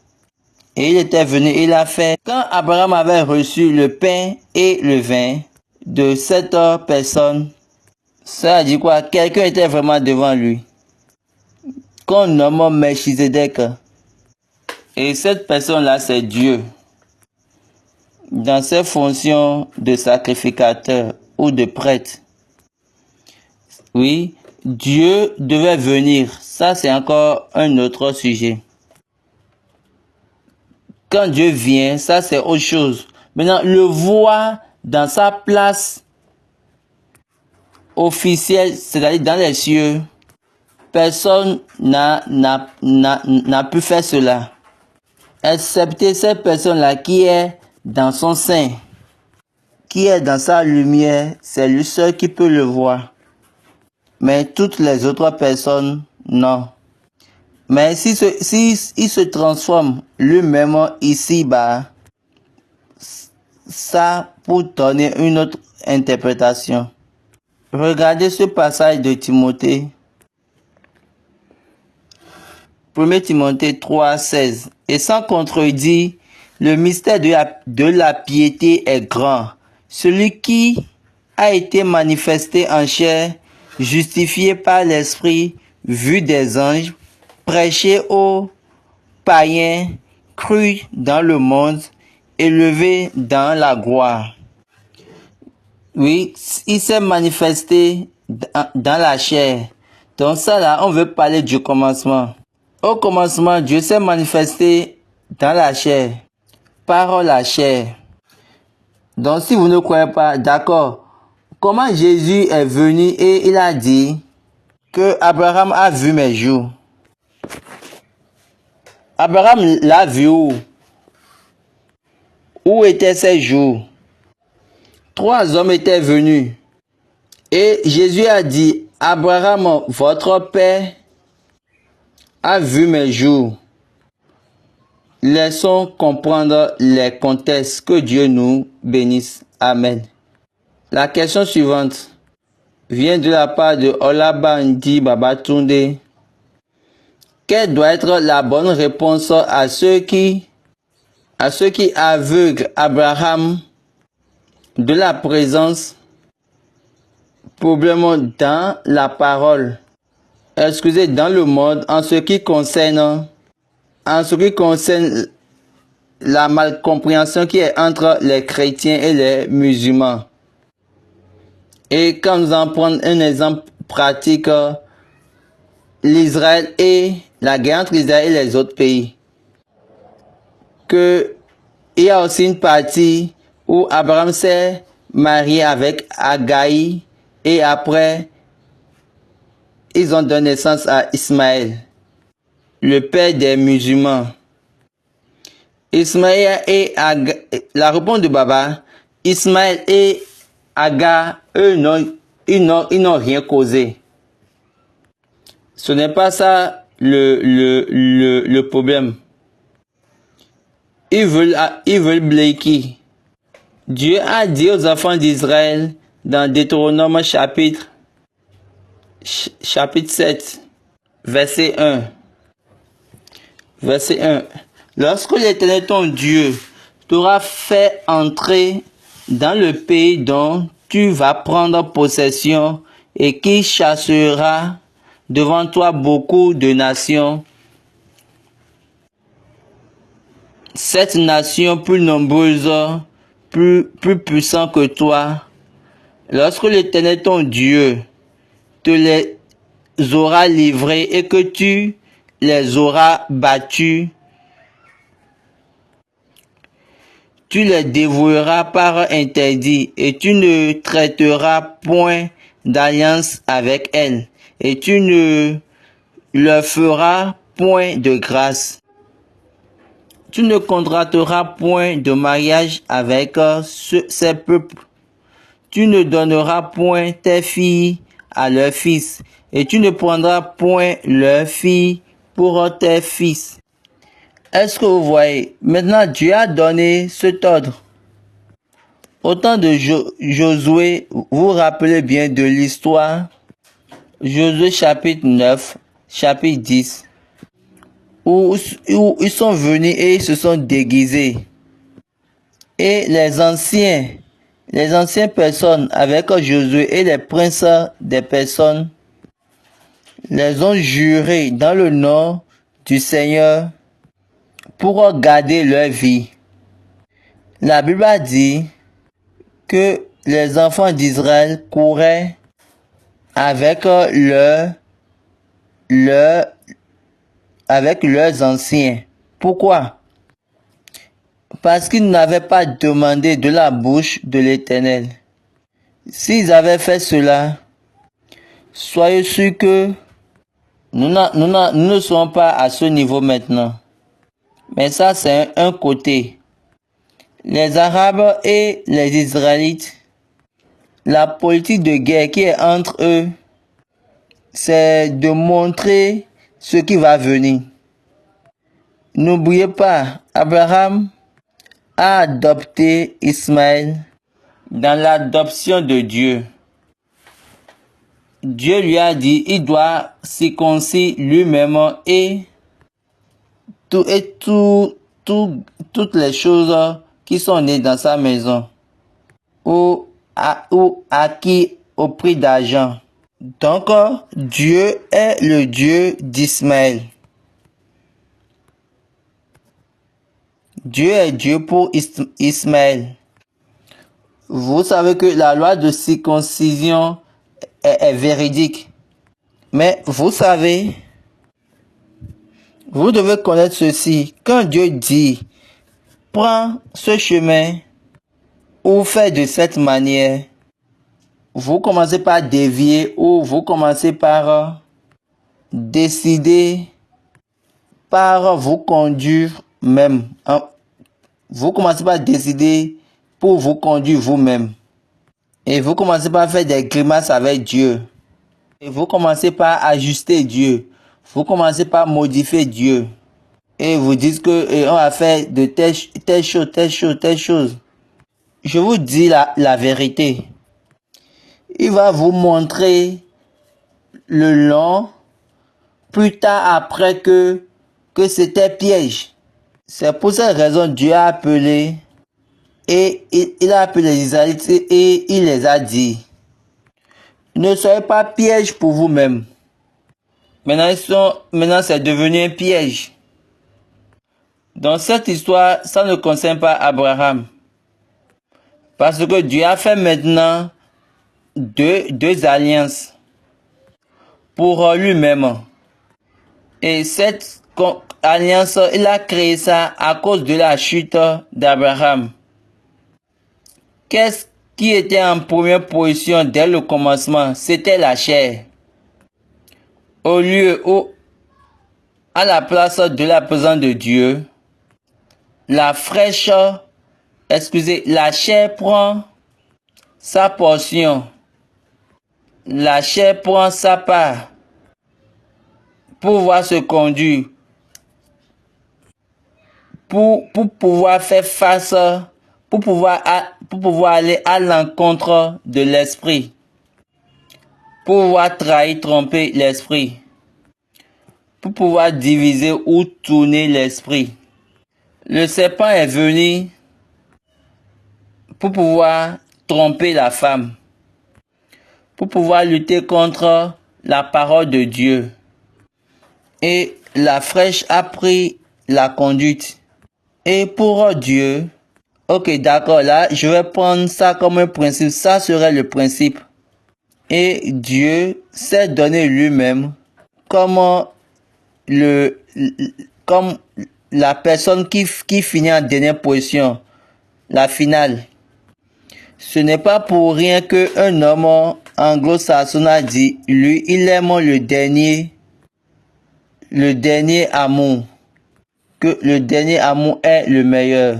Et il était venu, il a fait. Quand Abraham avait reçu le pain et le vin de cette personne, ça a dit quoi? Quelqu'un était vraiment devant lui, qu'on nomme Melchizedek. Et cette personne-là, c'est Dieu. Dans ses fonctions de sacrificateur ou de prêtre. Oui, Dieu devait venir. Ça, c'est encore un autre sujet. Quand Dieu vient, ça, c'est autre chose. Maintenant, le voir dans sa place officielle, c'est-à-dire dans les cieux, personne n'a pu faire cela. Excepté cette personne-là qui est dans son sein, qui est dans sa lumière, c'est lui seul qui peut le voir. Mais toutes les autres personnes, non. Mais si il se transforme lui-même ici-bas, ça pour donner une autre interprétation. Regardez ce passage de Timothée. 1 Timothée 3, 16. Et sans contredire, le mystère de la piété est grand. Celui qui a été manifesté en chair, justifié par l'Esprit, vu des anges, prêché aux païens, cru dans le monde, élevé dans la gloire. Oui, il s'est manifesté dans la chair. Donc ça là, on veut parler du commencement. Au commencement, Dieu s'est manifesté dans la chair, par la chair. Donc si vous ne croyez pas, d'accord, comment Jésus est venu et il a dit que Abraham a vu mes jours? Abraham l'a vu où? Où étaient ces jours? 3 hommes étaient venus. Et Jésus a dit, Abraham, votre père, a vu mes jours. Laissons comprendre les contextes. Que Dieu nous bénisse. Amen. La question suivante vient de la part de Olabandi Babatunde. Quelle doit être la bonne réponse à ceux qui aveuglent Abraham de la présence, probablement dans la parole, dans le monde, en ce qui concerne la malcompréhension qui est entre les chrétiens et les musulmans. Et quand nous en prenons un exemple pratique, l'Israël et la guerre entre Israël et les autres pays, que il y a aussi une partie où Abraham s'est marié avec Agaï et après ils ont donné naissance à Ismaël, le père des musulmans. Ismaël et Aga, la réponse de Baba, Ismaël et Aga, eux, ils n'ont rien causé. Ce n'est pas ça le problème. Ils veulent Blakey. Dieu a dit aux enfants d'Israël dans Deutéronome chapitre 7, verset 1. Verset 1. Lorsque l'Éternel ton Dieu t'aura fait entrer dans le pays dont tu vas prendre possession et qui chassera devant toi beaucoup de nations, cette nation plus nombreuse, plus puissante que toi, lorsque l'Éternel ton Dieu te les aura livrés et que tu les auras battus, tu les dévoueras par interdit et tu ne traiteras point d'alliance avec elles et tu ne leur feras point de grâce. Tu ne contracteras point de mariage avec ces peuples. Tu ne donneras point tes filles à leurs fils et tu ne prendras point leurs filles pour tes fils. Est-ce que vous voyez? Maintenant, Dieu a donné cet ordre. Au temps de Josué, vous vous rappelez bien de l'histoire. Josué chapitre 9, chapitre 10. Où ils sont venus et ils se sont déguisés. Et les anciennes personnes avec Josué et les princes des personnes les ont juré dans le nom du Seigneur pour garder leur vie. La Bible a dit que les enfants d'Israël couraient avec leurs anciens. Pourquoi? Parce qu'ils n'avaient pas demandé de la bouche de l'Éternel. S'ils avaient fait cela, soyez sûrs que nous ne sommes pas à ce niveau maintenant. Mais ça, c'est un côté. Les Arabes et les Israélites, la politique de guerre qui est entre eux, c'est de montrer ce qui va venir. N'oubliez pas, Abraham a adopté Ismaël dans l'adoption de Dieu. Dieu lui a dit, il doit circoncire lui-même et toutes les choses qui sont nées dans sa maison ou acquis au prix d'argent. Donc, Dieu est le Dieu d'Ismaël. Dieu est Dieu pour Ismaël. Vous savez que la loi de circoncision est véridique. Mais vous savez, vous devez connaître ceci. Quand Dieu dit, prends ce chemin ou fais de cette manière, vous commencez par dévier ou vous commencez par décider, par vous conduire même. Vous commencez par décider pour vous conduire vous-même. Et vous commencez par faire des grimaces avec Dieu. Et vous commencez par ajuster Dieu. Vous commencez par modifier Dieu. Et vous dites que on va faire de telle chose. Je vous dis la vérité. Il va vous montrer le long, plus tard après que c'était piège. C'est pour cette raison Dieu a appelé et il a appelé les Israélites et il les a dit, ne soyez pas piège pour vous-même. Maintenant c'est devenu un piège. Dans cette histoire, ça ne concerne pas Abraham. Parce que Dieu a fait maintenant deux alliances pour lui-même. Et cette alliance, il a créé ça à cause de la chute d'Abraham. Qu'est-ce qui était en première position dès le commencement? C'était la chair. Au lieu où, à la place de la présence de Dieu, la chair prend sa portion. La chair prend sa part pour pouvoir se conduire, pour pouvoir faire face, pour pouvoir aller à l'encontre de l'esprit, pour pouvoir trahir, tromper l'esprit, pour pouvoir diviser ou tourner l'esprit. Le serpent est venu pour pouvoir tromper la femme, pour pouvoir lutter contre la parole de Dieu. Et la flèche a pris la conduite. Et pour Dieu, ok, d'accord, là, je vais prendre ça comme un principe. Ça serait le principe. Et Dieu s'est donné lui-même comme la personne qui finit en dernière position, la finale. Ce n'est pas pour rien qu'un homme anglo-saxon a dit, lui, il aime le dernier amour, que le dernier amour est le meilleur.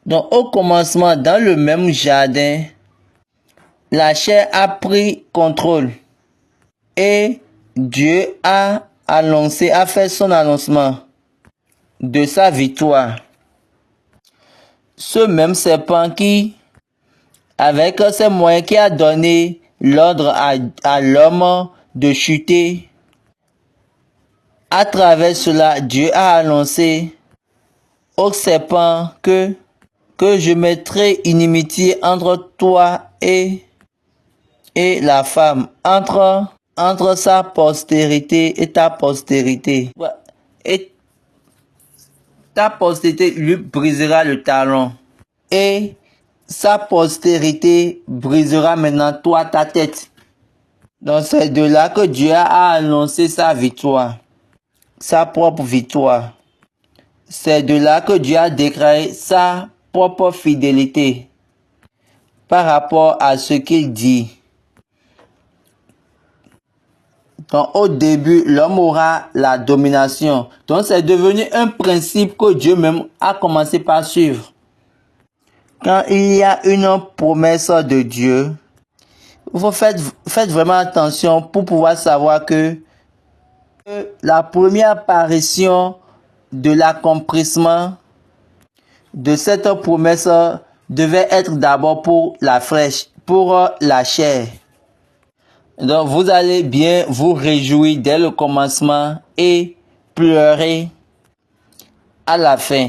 Donc au commencement, dans le même jardin, la chair a pris contrôle et Dieu a fait son annoncement de sa victoire. Ce même serpent qui, avec ses moyens, qui a donné l'ordre à l'homme de chuter, à travers cela, Dieu a annoncé au serpent que je mettrai inimitié entre toi et la femme, entre sa postérité et ta postérité. Et ta postérité lui brisera le talon. Et sa postérité brisera maintenant toi ta tête. Donc c'est de là que Dieu a annoncé sa victoire. Sa propre victoire. C'est de là que Dieu a déclaré sa propre fidélité par rapport à ce qu'il dit. Donc au début, l'homme aura la domination. Donc c'est devenu un principe que Dieu même a commencé par suivre. Quand il y a une promesse de Dieu, vous faites vraiment attention pour pouvoir savoir que la première apparition de l'accomplissement de cette promesse devait être d'abord pour la flèche, pour la chair. Donc vous allez bien vous réjouir dès le commencement et pleurer à la fin.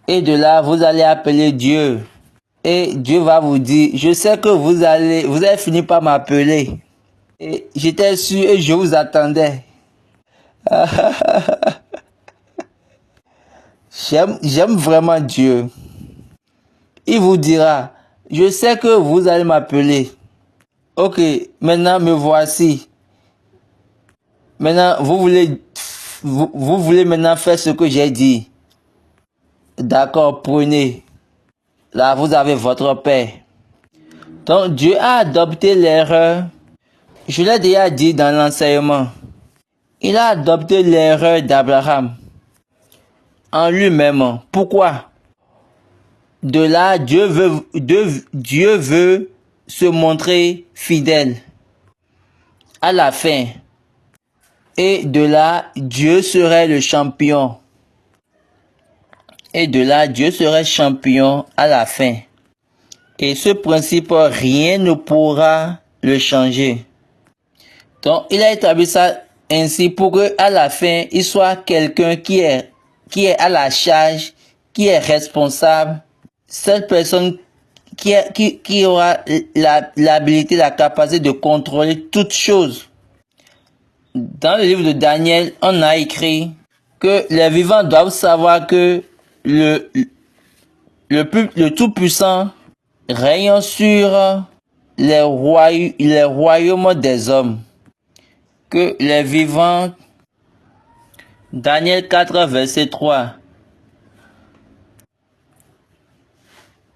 Et de là, vous allez appeler Dieu. Et Dieu va vous dire, je sais que vous allez finir par m'appeler. Et j'étais sûr et je vous attendais. J'aime vraiment Dieu. Il vous dira, je sais que vous allez m'appeler. Ok, maintenant me voici. Maintenant, vous voulez maintenant faire ce que j'ai dit. D'accord, prenez. Là, vous avez votre Père. Donc, Dieu a adopté l'erreur. Je l'ai déjà dit dans l'enseignement. Il a adopté l'erreur d'Abraham en lui-même. Pourquoi? De là, Dieu veut se montrer fidèle à la fin. Et de là, Dieu serait le champion. Et de là, Dieu serait champion à la fin. Et ce principe, rien ne pourra le changer. Donc, il a établi ça ainsi pour que à la fin, il soit quelqu'un qui est à la charge, qui est responsable. Cette personne qui aura l'habilité, la capacité de contrôler toutes choses. Dans le livre de Daniel, on a écrit que les vivants doivent savoir que le Tout-Puissant règne sur les royaumes des hommes, que les vivants. Daniel 4, verset 3.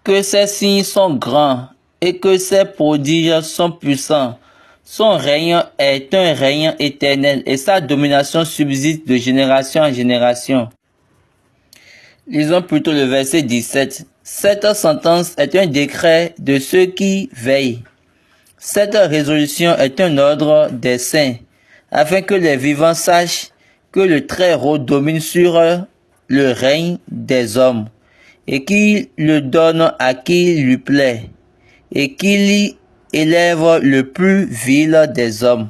Que ses signes sont grands et que ses prodiges sont puissants. Son règne est un règne éternel et sa domination subsiste de génération en génération. Lisons plutôt le verset 17. Cette sentence est un décret de ceux qui veillent. Cette résolution est un ordre des saints, afin que les vivants sachent que le Très-Haut domine sur le règne des hommes, et qu'il le donne à qui lui plaît, et qu'il y élève le plus vil des hommes.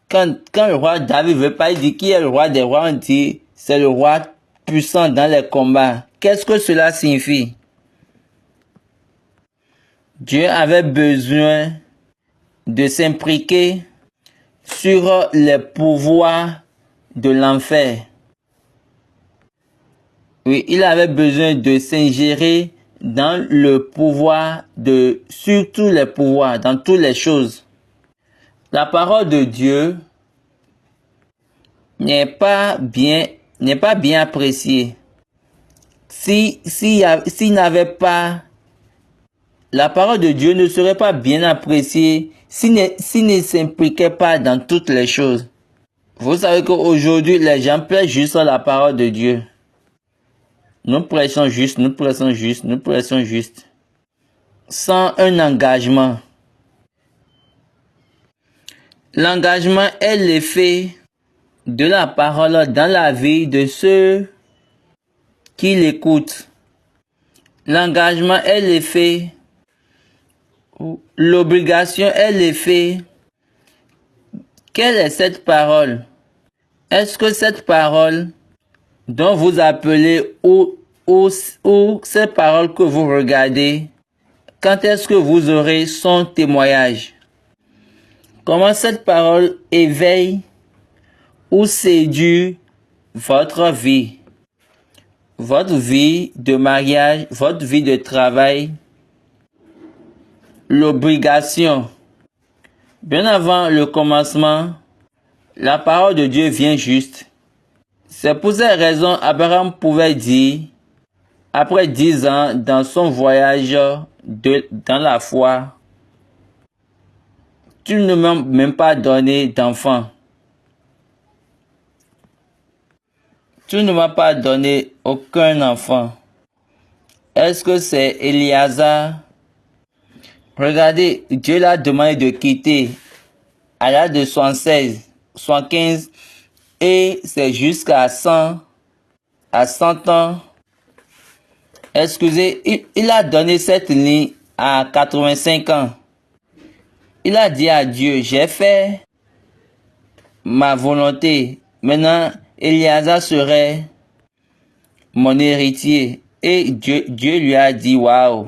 Quand le roi David veut pas dire qui est le roi des rois, on dit c'est le roi puissant dans les combats. Qu'est-ce que cela signifie? Dieu avait besoin de s'impliquer sur les pouvoirs de l'enfer. Oui, il avait besoin de s'ingérer dans le pouvoir sur tous les pouvoirs, dans toutes les choses. La parole de Dieu n'est pas bien appréciée. S'il n'avait pas, la parole de Dieu ne serait pas bien appréciée s'il ne s'impliquait pas dans toutes les choses. Vous savez qu'aujourd'hui, les gens prêchent juste la parole de Dieu. Nous prêchons juste. Sans un engagement. L'engagement est l'effet de la parole dans la vie de ceux qui l'écoutent. L'engagement est l'effet. L'obligation est l'effet. Quelle est cette parole? Est-ce que cette parole dont vous appelez ou cette parole que vous regardez, quand est-ce que vous aurez son témoignage? Comment cette parole éveille ou séduit votre vie de mariage, votre vie de travail, l'obligation? Bien avant le commencement, la parole de Dieu vient juste. C'est pour cette raison Abraham pouvait dire, après 10 ans dans son voyage dans la foi, tu ne m'as même pas donné d'enfant. Tu ne m'as pas donné aucun enfant. Est-ce que c'est Éliazar? Regardez, Dieu l'a demandé de quitter à l'âge de 75, et c'est jusqu'à 100 ans. Excusez, il a donné cette ligne à 85 ans. Il a dit à Dieu, j'ai fait ma volonté. Maintenant, Éliazar serait mon héritier. Et Dieu lui a dit, waouh,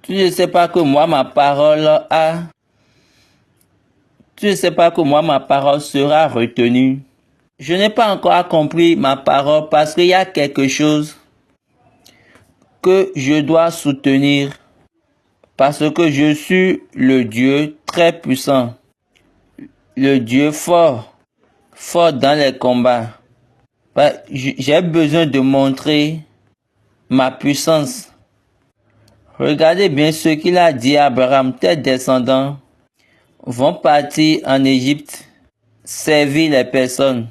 tu ne sais pas que moi, ma parole sera retenue. Je n'ai pas encore accompli ma parole parce qu'il y a quelque chose que je dois soutenir. Parce que je suis le Dieu très puissant. Le Dieu fort dans les combats. J'ai besoin de montrer ma puissance. Regardez bien ce qu'il a dit à Abraham. Tes descendants vont partir en Égypte, servir les personnes.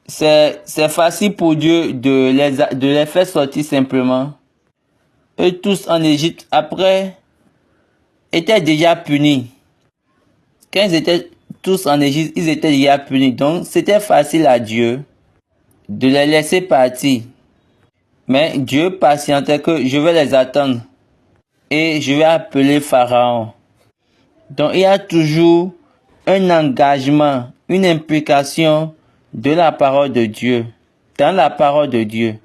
C'est facile pour Dieu de les faire sortir simplement. Eux tous en Égypte, après, étaient déjà punis. Quand ils étaient tous en Égypte, ils étaient déjà punis. Donc, c'était facile à Dieu de les laisser partir. Mais Dieu patientait que je vais les attendre. Et je vais appeler Pharaon. Donc, il y a toujours un engagement, une implication de la parole de Dieu, dans la parole de Dieu.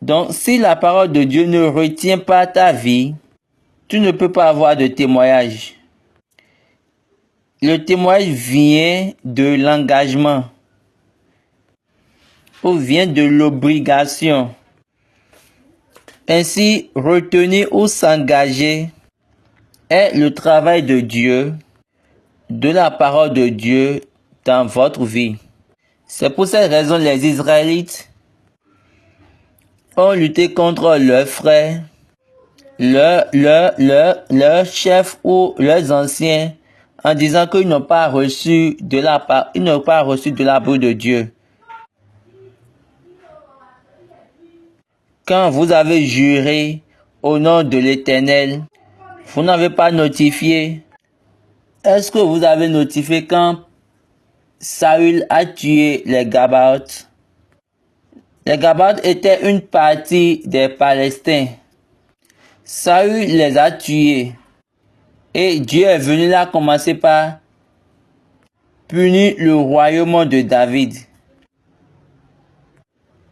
Donc, si la parole de Dieu ne retient pas ta vie, tu ne peux pas avoir de témoignage. Le témoignage vient de l'engagement ou vient de l'obligation. Ainsi, retenir ou s'engager est le travail de Dieu, de la parole de Dieu dans votre vie. C'est pour cette raison que les Israélites ont lutté contre leurs frères, leurs chefs ou leurs anciens en disant qu'ils n'ont pas reçu de la part, ils n'ont pas reçu de la bouche de Dieu. Quand vous avez juré au nom de l'Éternel, vous n'avez pas notifié. Est-ce que vous avez notifié quand Saül a tué les Gabaotes? Les Gabaotes étaient une partie des Palestins. Saül les a tués. Et Dieu est venu là commencer par punir le royaume de David.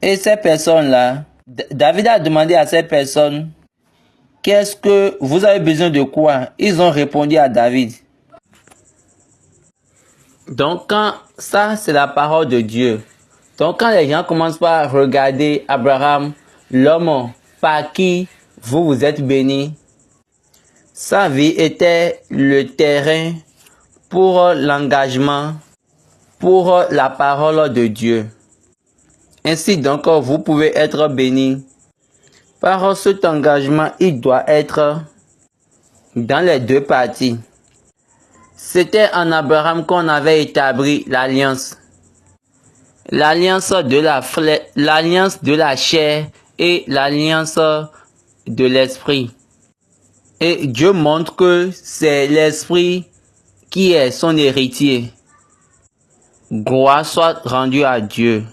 Et ces personnes-là, David a demandé à ces personnes, qu'est-ce que vous avez besoin de quoi? Ils ont répondu à David. Donc quand ça c'est la parole de Dieu. Donc quand les gens commencent par regarder Abraham, l'homme par qui vous êtes béni, sa vie était le terrain pour l'engagement, pour la parole de Dieu. Ainsi donc vous pouvez être béni. Par cet engagement, il doit être dans les deux parties. C'était en Abraham qu'on avait établi l'alliance. L'alliance de la chair et l'alliance de l'esprit. Et Dieu montre que c'est l'esprit qui est son héritier. Gloire soit rendue à Dieu.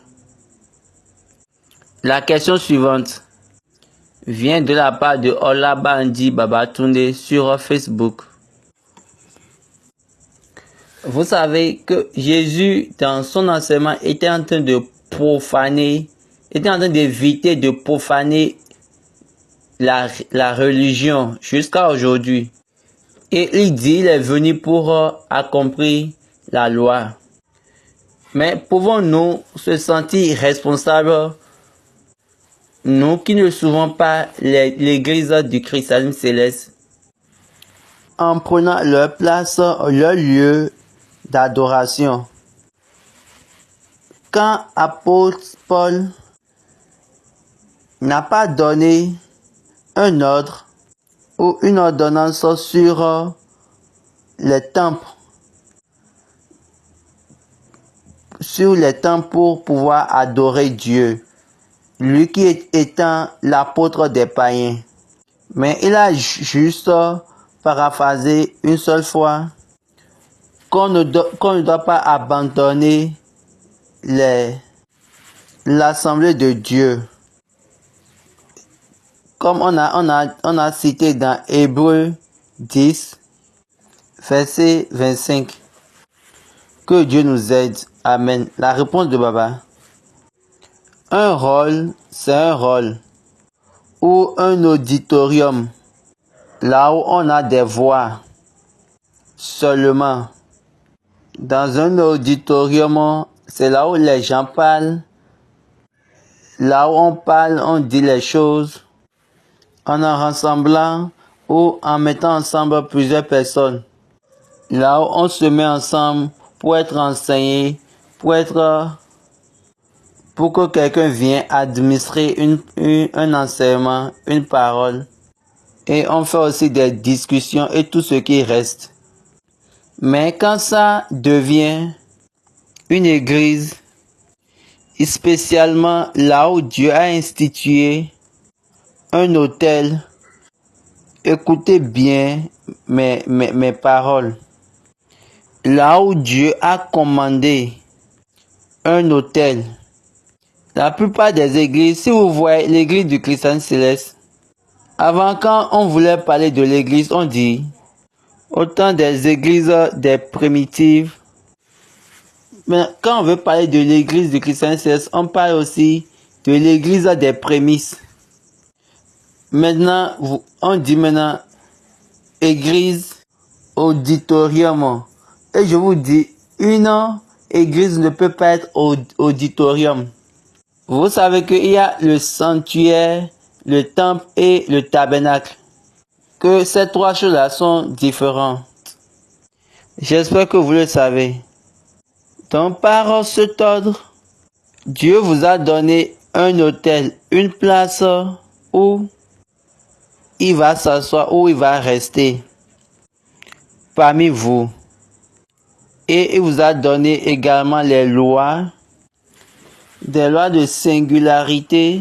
La question suivante vient de la part de Olabandi Babatunde sur Facebook. Vous savez que Jésus, dans son enseignement, était en train de profaner, était en train d'éviter de profaner la religion jusqu'à aujourd'hui. Et il dit, il est venu pour accomplir la loi. Mais pouvons-nous se sentir responsables, nous qui ne suivons pas l'église du christianisme céleste, en prenant leur place, leur lieu d'adoration? Quand apôtre Paul n'a pas donné un ordre ou une ordonnance sur les temples, pour pouvoir adorer Dieu, lui qui étant l'apôtre des païens. Mais il a juste paraphrasé une seule fois qu'on ne doit pas abandonner l'assemblée de Dieu. Comme on a cité dans Hébreux 10, verset 25. Que Dieu nous aide. Amen. La réponse de Baba. Un rôle, c'est un rôle. Ou un auditorium. Là où on a des voix. Seulement. Dans un auditorium, c'est là où les gens parlent. Là où on parle, on dit les choses. En rassemblant ou en mettant ensemble plusieurs personnes. Là où on se met ensemble pour être enseigné, pour que quelqu'un vienne administrer un enseignement, une parole. Et on fait aussi des discussions et tout ce qui reste. Mais quand ça devient une église, et spécialement là où Dieu a institué un autel, écoutez bien mes paroles. Là où Dieu a commandé un autel, la plupart des églises, si vous voyez l'église du christianisme céleste, avant quand on voulait parler de l'église, on dit autant des églises des primitives. Mais quand on veut parler de l'église du christianisme céleste, on parle aussi de l'église des prémices. Maintenant, on dit maintenant église, auditorium. Et je vous dis, une église ne peut pas être auditorium. Vous savez qu'il y a le sanctuaire, le temple et le tabernacle. que ces trois choses-là sont différentes. J'espère que vous le savez. Donc, par cet ordre, Dieu vous a donné un hôtel, une place où il va s'asseoir, où il va rester parmi vous. Et il vous a donné également les lois, des lois de singularité,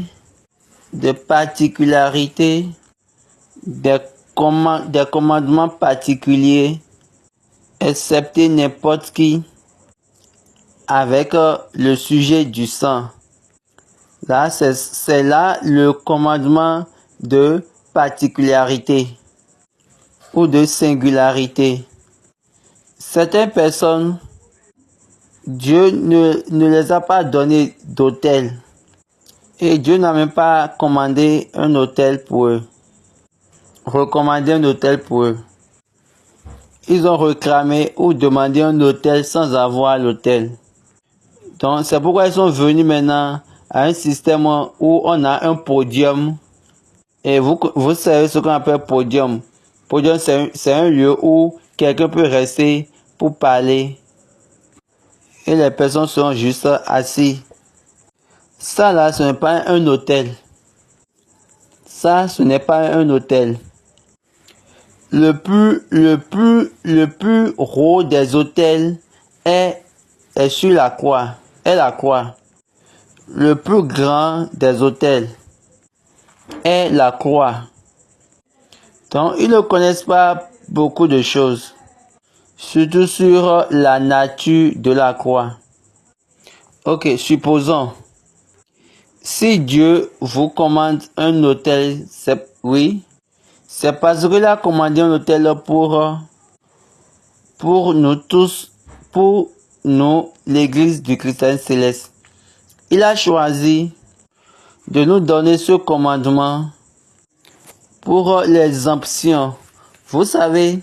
de particularité, des commandements particuliers, excepté n'importe qui, avec le sujet du sang. Là, c'est là le commandement de particularité ou de singularité. Certaines personnes, Dieu ne les a pas donné d'hôtel. Et Dieu n'a même pas commandé un hôtel pour eux. Recommandé un hôtel pour eux. Ils ont réclamé ou demandé un hôtel sans avoir l'hôtel. Donc, c'est pourquoi ils sont venus maintenant à un système où on a un podium. Et vous savez ce qu'on appelle podium. Podium, c'est un lieu où quelqu'un peut rester pour parler. Et les personnes sont juste assises. Ça là, ce n'est pas un hôtel. Ça, ce n'est pas un hôtel. Le plus haut des hôtels est sur la croix. Est la croix. Le plus grand des hôtels est la croix. Donc, ils ne connaissent pas beaucoup de choses. Surtout sur la nature de la croix. Ok, supposons. Si Dieu vous commande un hôtel, c'est parce qu'il a commandé un hôtel pour nous tous, pour nous, l'Église du Christ Céleste. Il a choisi de nous donner ce commandement pour l'exemption. Vous savez,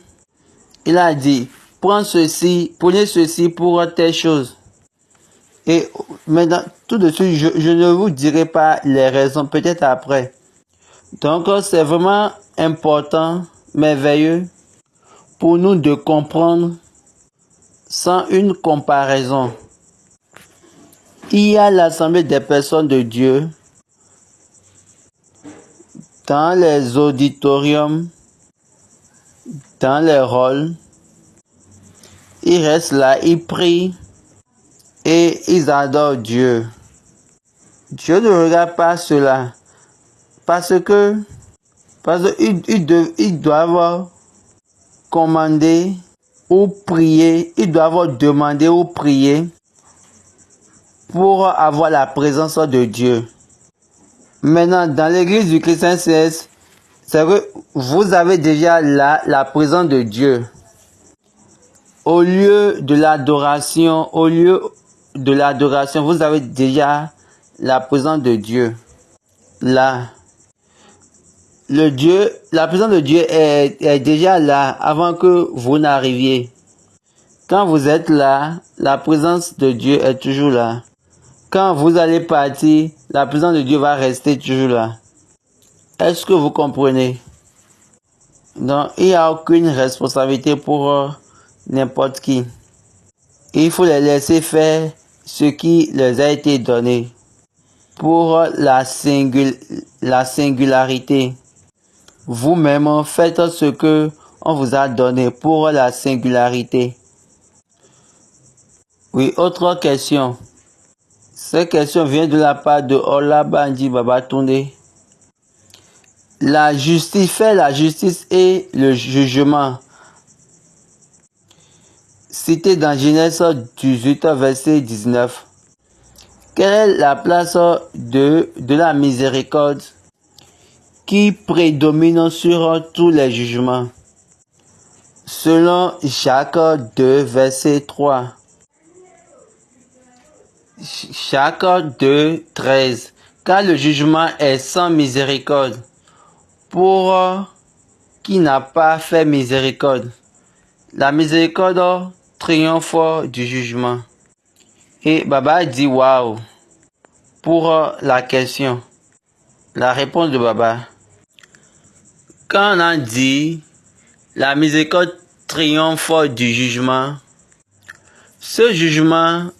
il a dit, prenez ceci pour telle chose. Et maintenant, tout de suite, je ne vous dirai pas les raisons, peut-être après. Donc, c'est vraiment important, merveilleux, pour nous de comprendre sans une comparaison. Il y a l'assemblée des personnes de Dieu dans les auditoriums, dans les rôles. Ils restent là, ils prient et ils adorent Dieu. Dieu ne regarde pas cela parce qu'ils doivent commander ou prier, ils doivent demander ou prier pour avoir la présence de Dieu. Maintenant, dans l'église du Christ Céleste, c'est que vous avez déjà la présence de Dieu. Au lieu de l'adoration, vous avez déjà la présence de Dieu. Là, la présence de Dieu est déjà là avant que vous n'arriviez. Quand vous êtes là, la présence de Dieu est toujours là. Quand vous allez partir, la présence de Dieu va rester toujours là. Est-ce que vous comprenez? Donc, il n'y a aucune responsabilité pour n'importe qui. Il faut les laisser faire ce qui leur a été donné pour la singularité. Vous-même, faites ce que on vous a donné pour la singularité. Oui, autre question. Cette question vient de la part de Olabandi Babatunde. La justice, fait la justice et le jugement. Cité dans Genèse 18, verset 19. Quelle est la place de la miséricorde qui prédomine sur tous les jugements? Selon Jacques 2, verset 3. Jacques 2, 13. Car le jugement est sans miséricorde pour qui n'a pas fait miséricorde. La miséricorde triomphe du jugement. Et Baba dit waouh pour la question. La réponse de Baba. Quand on a dit la miséricorde triomphe du jugement, ce jugement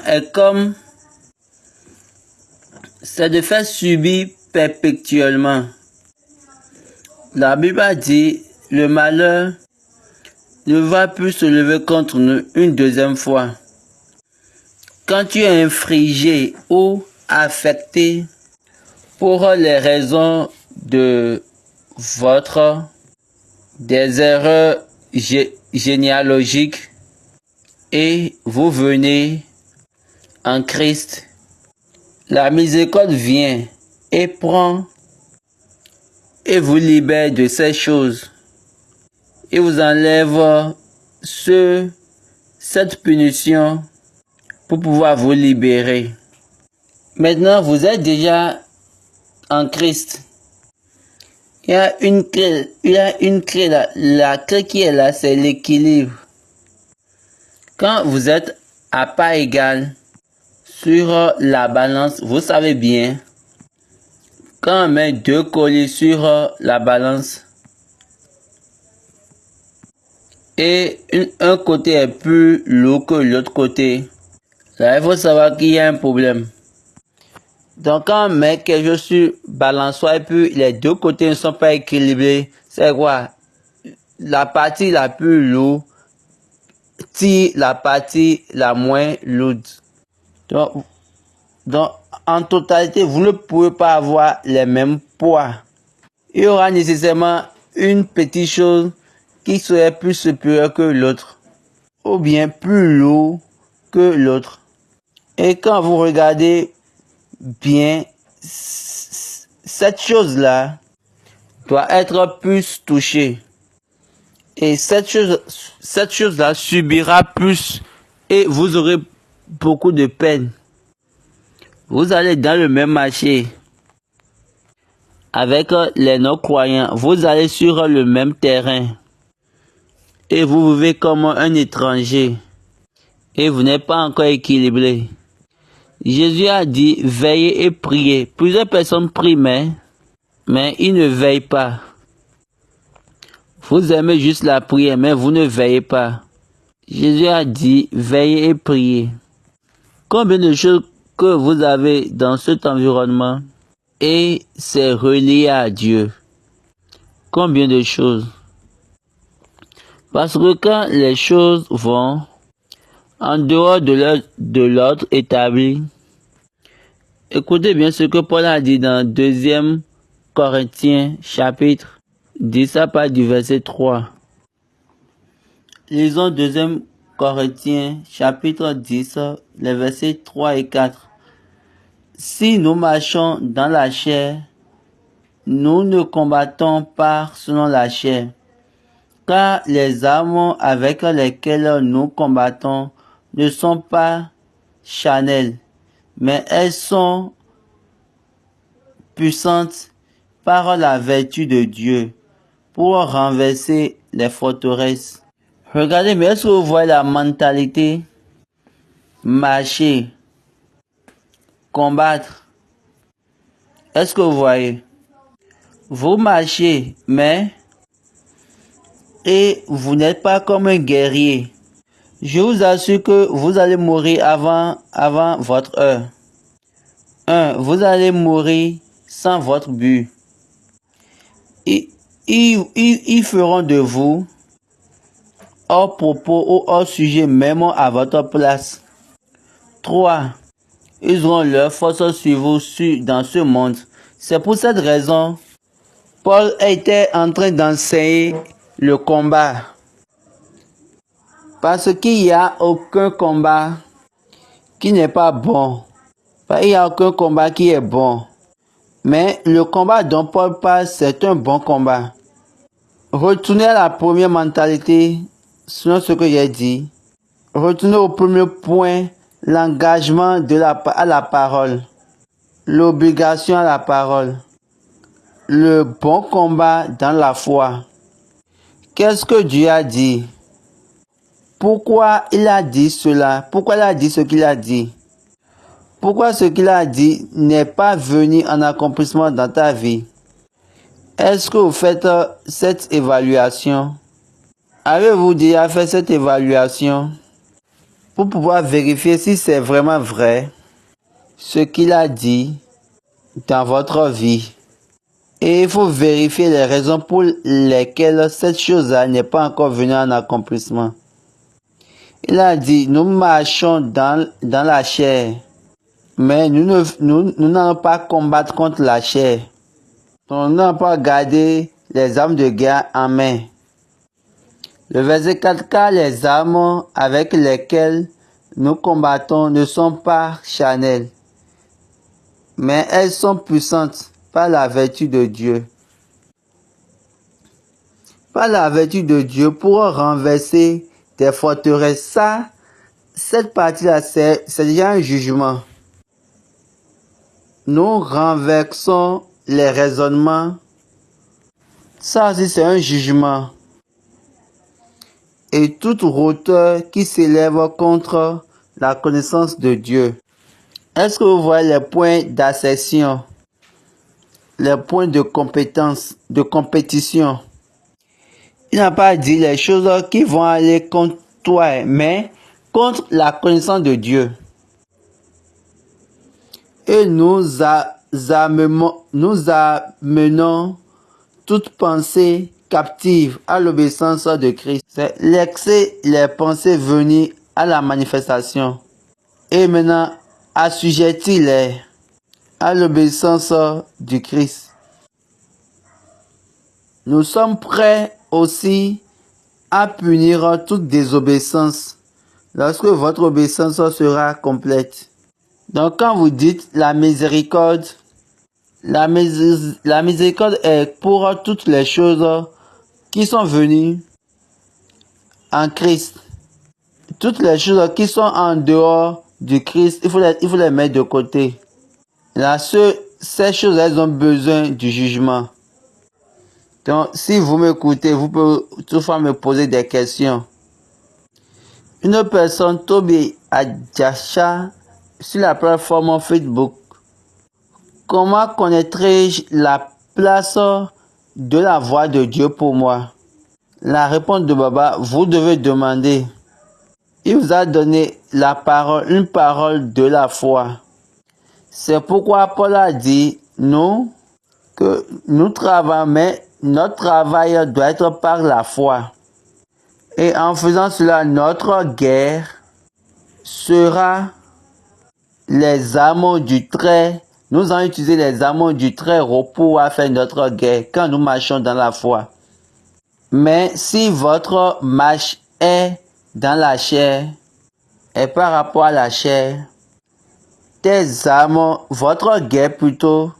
est comme c'est de faire subir perpétuellement. La Bible a dit le malheur ne va plus se lever contre nous une deuxième fois. Quand tu es infligé ou affecté pour les raisons de des erreurs généalogiques et vous venez en Christ, la miséricorde vient et prend et vous libère de ces choses et vous enlève cette punition pour pouvoir vous libérer. Maintenant, vous êtes déjà en Christ. Il y a une clé là. La clé qui est là, c'est l'équilibre. Quand vous êtes à part égale sur la balance, vous savez bien, quand on met 2 colliers sur la balance et un côté est plus lourd que l'autre côté, là, il faut savoir qu'il y a un problème. Donc, quand on met quelque chose sur balançoire et puis les 2 côtés ne sont pas équilibrés, c'est quoi? La partie la plus lourde tire la partie la moins lourde. Donc, en totalité, vous ne pouvez pas avoir les mêmes poids. Il y aura nécessairement une petite chose qui serait plus supérieure que l'autre, ou bien plus lourd que l'autre. Et quand vous regardez bien, cette chose-là doit être plus touchée. Et cette chose-là subira plus et vous aurez beaucoup de peine. Vous allez dans le même marché avec les non-croyants. Vous allez sur le même terrain et vous vivez comme un étranger et vous n'êtes pas encore équilibré. Jésus a dit veillez et priez. Plusieurs personnes prient mais ils ne veillent pas. Vous aimez juste la prière mais vous ne veillez pas. Jésus a dit veillez et priez. Combien de choses que vous avez dans cet environnement et c'est relié à Dieu? Combien de choses? Parce que quand les choses vont en dehors de l'ordre établi, écoutez bien ce que Paul a dit dans 2 Corinthiens chapitre 10 à partir du verset 3. Lisons 2 Corinthiens chapitre 10, les versets 3 et 4. Si nous marchons dans la chair, nous ne combattons pas selon la chair, car les armes avec lesquelles nous combattons ne sont pas charnelles, mais elles sont puissantes par la vertu de Dieu pour renverser les forteresses. Regardez, mais est-ce que vous voyez la mentalité? Marcher, combattre. Est-ce que vous voyez? Vous marchez, et vous n'êtes pas comme un guerrier. Je vous assure que vous allez mourir avant votre heure. Vous allez mourir sans votre but. Ils feront de vous hors propos ou hors sujet, même à votre place. 3. Ils auront leur force sur vous dans ce monde. C'est pour cette raison, Paul était en train d'enseigner le combat. Parce qu'il n'y a aucun combat qui n'est pas bon. Il n'y a aucun combat qui est bon. Mais le combat dont Paul parle, c'est un bon combat. Retournez à la première mentalité, selon ce que j'ai dit. Retournez au premier point, l'engagement à la parole. L'obligation à la parole. Le bon combat dans la foi. Qu'est-ce que Dieu a dit? Pourquoi il a dit cela? Pourquoi il a dit ce qu'il a dit? Pourquoi ce qu'il a dit n'est pas venu en accomplissement dans ta vie? Est-ce que vous faites cette évaluation? Avez-vous déjà fait cette évaluation pour pouvoir vérifier si c'est vraiment vrai ce qu'il a dit dans votre vie? Et il faut vérifier les raisons pour lesquelles cette chose-là n'est pas encore venue en accomplissement. Il a dit, nous marchons dans la chair, mais nous n'allons pas combattre contre la chair. Nous n'allons pas garder les armes de guerre en main. Le verset 4, car les armes avec lesquelles nous combattons ne sont pas charnelles, mais elles sont puissantes par la vertu de Dieu. Par la vertu de Dieu pour renverser des forteresses. Ça, cette partie-là, c'est déjà un jugement. Nous renversons les raisonnements. Ça aussi, c'est un jugement. Et toute hauteur qui s'élève contre la connaissance de Dieu. Est-ce que vous voyez les points d'accession? Les points de compétence, de compétition? Il n'a pas dit les choses qui vont aller contre toi, mais contre la connaissance de Dieu. Et nous amenons toute pensée captive à l'obéissance de Christ. C'est l'excès, les pensées venues à la manifestation. Et maintenant, assujettis-les à l'obéissance du Christ. Nous sommes prêts aussi à punir toute désobéissance lorsque votre obéissance sera complète. Donc quand vous dites la miséricorde est pour toutes les choses qui sont venues en Christ. Toutes les choses qui sont en dehors du Christ, il faut les mettre de côté. Là, ces choses, elles ont besoin du jugement. Donc, si vous m'écoutez, vous pouvez toutefois me poser des questions. Une personne, Toby Adjacha, sur la plateforme Facebook, comment connaîtrai-je la place de la voix de Dieu pour moi? La réponse de Baba, vous devez demander. Il vous a donné la parole, une parole de la foi. C'est pourquoi Paul a dit, que nous travaillons, mais notre travail doit être par la foi. Et en faisant cela, notre guerre sera les armes du trait. Nous allons utiliser les armes du trait pour faire notre guerre quand nous marchons dans la foi. Mais si votre marche est dans la chair, et par rapport à la chair, tes armes, votre guerre plutôt,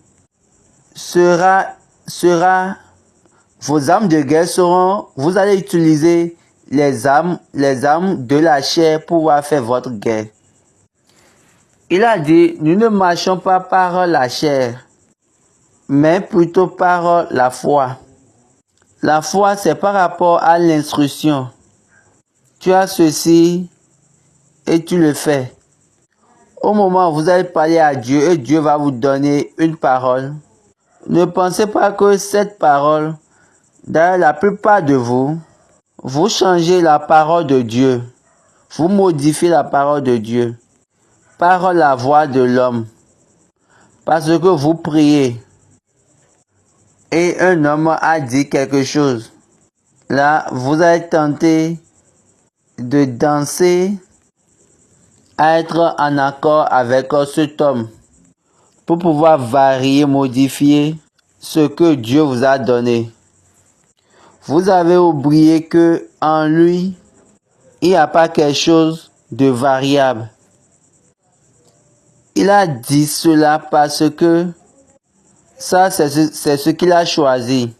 vos armes de guerre seront, vous allez utiliser les armes de la chair pour pouvoir faire votre guerre. Il a dit, nous ne marchons pas par la chair, mais plutôt par la foi. La foi, c'est par rapport à l'instruction. Tu as ceci et tu le fais. Au moment où vous allez parler à Dieu et Dieu va vous donner une parole, ne pensez pas que cette parole, dans la plupart de vous, vous changez la parole de Dieu. Vous modifiez la parole de Dieu par la voix de l'homme. Parce que vous priez. Et un homme a dit quelque chose. Là, vous allez tenter de danser à être en accord avec cet homme pour pouvoir varier, modifier ce que Dieu vous a donné. Vous avez oublié que en lui, il n'y a pas quelque chose de variable. Il a dit cela parce que ça, c'est ce qu'il a choisi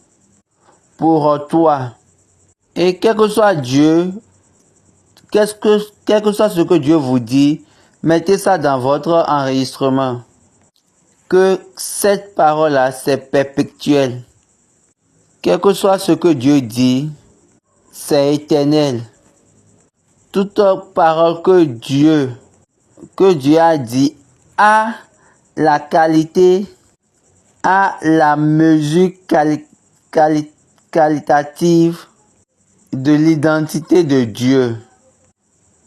pour toi. Et quel que soit Dieu, quel que soit ce que Dieu vous dit, mettez ça dans votre enregistrement. Que cette parole-là, c'est perpétuel. Quel que soit ce que Dieu dit, c'est éternel. Toute parole que Dieu a dit à la qualité, à la mesure qualitative de l'identité de Dieu.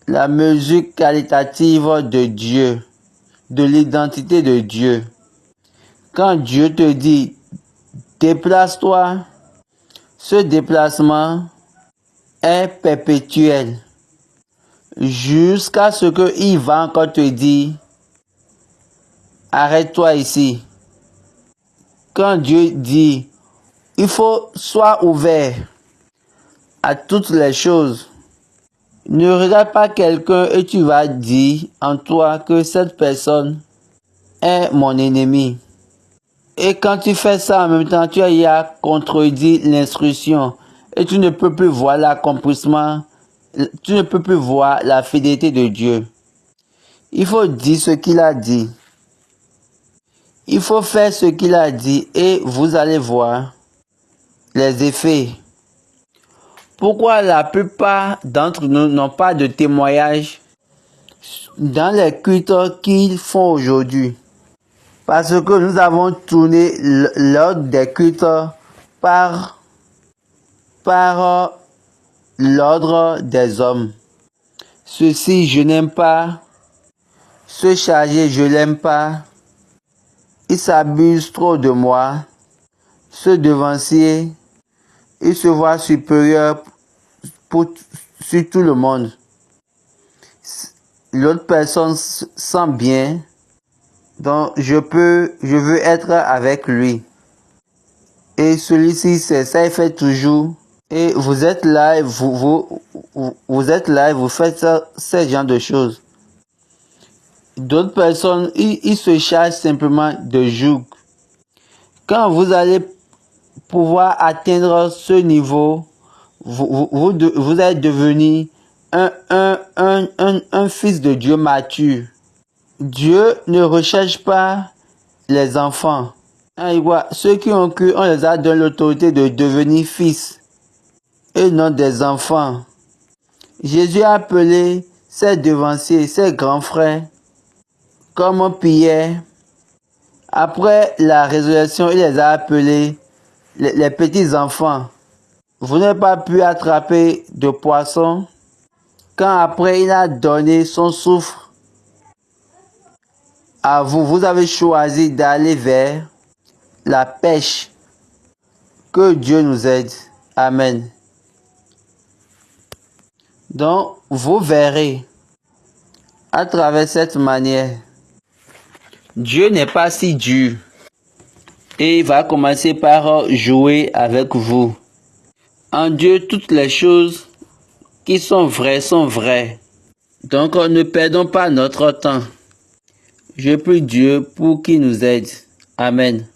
La mesure qualitative de Dieu, de l'identité de Dieu. Quand Dieu te dit, déplace-toi, ce déplacement est perpétuel. Jusqu'à ce qu'il va encore te dire, arrête-toi ici. Quand Dieu dit, il faut sois ouvert à toutes les choses. Ne regarde pas quelqu'un et tu vas dire en toi que cette personne est mon ennemi. Et quand tu fais ça en même temps, tu as contredit l'instruction et tu ne peux plus voir l'accomplissement, tu ne peux plus voir la fidélité de Dieu. Il faut dire ce qu'il a dit. Il faut faire ce qu'il a dit et vous allez voir les effets. Pourquoi la plupart d'entre nous n'ont pas de témoignage dans les cultes qu'ils font aujourd'hui? Parce que nous avons tourné l'ordre des cultes par l'ordre des hommes. Ceci, je n'aime pas. Ce chargé, je l'aime pas. Il s'abuse trop de moi. Ce devancier, il se voit supérieur sur tout le monde. L'autre personne sent bien, donc je veux être avec lui. Et celui-ci, c'est ça, il fait toujours. Et vous êtes là, et vous êtes là et vous faites ce genre de choses. D'autres personnes, ils se chargent simplement de joug. Quand vous allez pouvoir atteindre ce niveau, vous allez devenir un fils de Dieu mature. Dieu ne recherche pas les enfants. Ceux qui ont cru, on les a donné l'autorité de devenir fils et non des enfants. Jésus a appelé ses devanciers, ses grands frères, comme Pierre. Après la résurrection, il les a appelés les petits enfants. Vous n'avez pas pu attraper de poissons quand après il a donné son souffle à vous. Vous avez choisi d'aller vers la pêche. Que Dieu nous aide. Amen. Donc, vous verrez à travers cette manière, Dieu n'est pas si dur et il va commencer par jouer avec vous. En Dieu, toutes les choses qui sont vraies sont vraies. Donc, ne perdons pas notre temps. Je prie Dieu pour qu'il nous aide. Amen.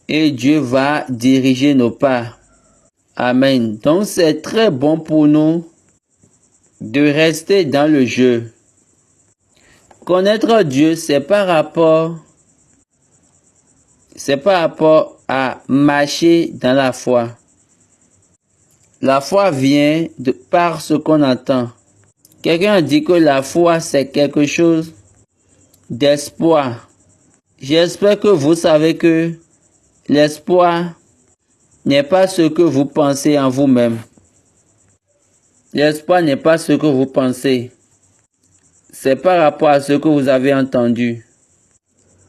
Et Dieu va diriger nos pas. Amen. Donc, c'est très bon pour nous de rester dans le jeu. Connaître Dieu, c'est par rapport à marcher dans la foi. La foi vient par ce qu'on entend. Quelqu'un a dit que la foi, c'est quelque chose d'espoir. J'espère que vous savez que l'espoir n'est pas ce que vous pensez en vous-même. L'espoir n'est pas ce que vous pensez. C'est par rapport à ce que vous avez entendu.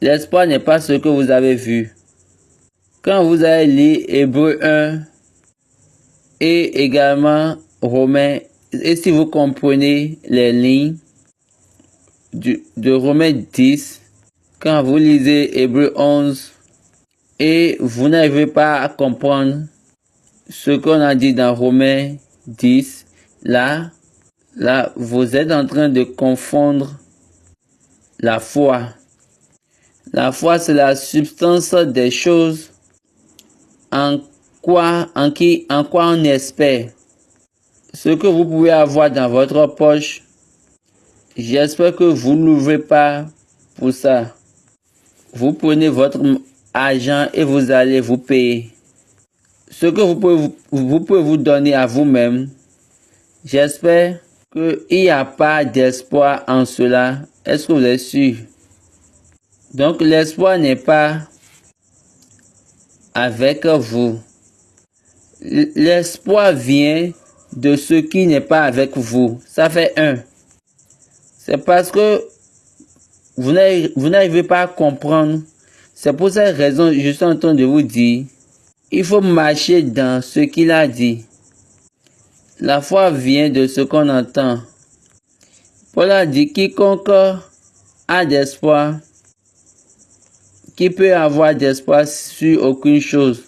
L'espoir n'est pas ce que vous avez vu. Quand vous allez lire Hébreux 1 et également Romains, et si vous comprenez les lignes de Romains 10, quand vous lisez Hébreux 11 et vous n'arrivez pas à comprendre ce qu'on a dit dans Romains 10, là, vous êtes en train de confondre la foi. La foi, c'est la substance des choses en quoi on espère. Ce que vous pouvez avoir dans votre poche, j'espère que vous n'ouvrez pas pour ça. Vous prenez votre argent et vous allez vous payer. Ce que vous pouvez vous donner à vous-même, j'espère qu'il n'y a pas d'espoir en cela. Est-ce que vous êtes sûr? Donc l'espoir n'est pas avec vous. L'espoir vient de ce qui n'est pas avec vous. Ça fait un. C'est parce que vous n'arrivez pas à comprendre. C'est pour cette raison que je suis en train de vous dire, il faut marcher dans ce qu'il a dit. La foi vient de ce qu'on entend. Paul a dit, quiconque a d'espoir, qui peut avoir d'espoir sur aucune chose,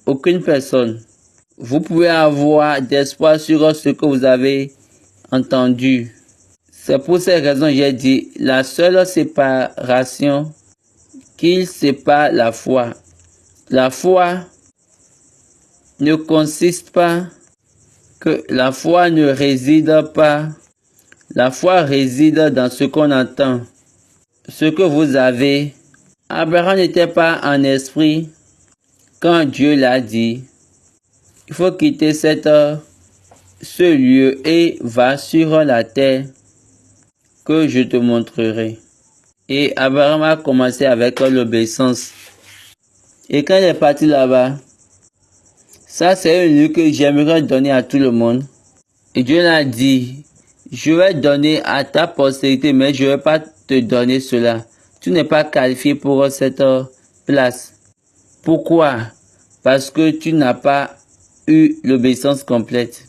aucune personne. Vous pouvez avoir d'espoir sur ce que vous avez entendu. C'est pour cette raison que j'ai dit, la seule séparation qu'il sépare la foi. La foi ne consiste pas que la foi ne réside pas. La foi réside dans ce qu'on entend. Ce que vous avez. Abraham n'était pas en esprit quand Dieu l'a dit. Il faut quitter ce lieu et va sur la terre que je te montrerai. Et Abraham a commencé avec l'obéissance. Et quand il est parti là-bas, ça c'est un lieu que j'aimerais donner à tout le monde. Et Dieu l'a dit, je vais donner à ta postérité, mais je ne vais pas te donner cela. Tu n'es pas qualifié pour cette place. Pourquoi? Parce que tu n'as pas eu l'obéissance complète.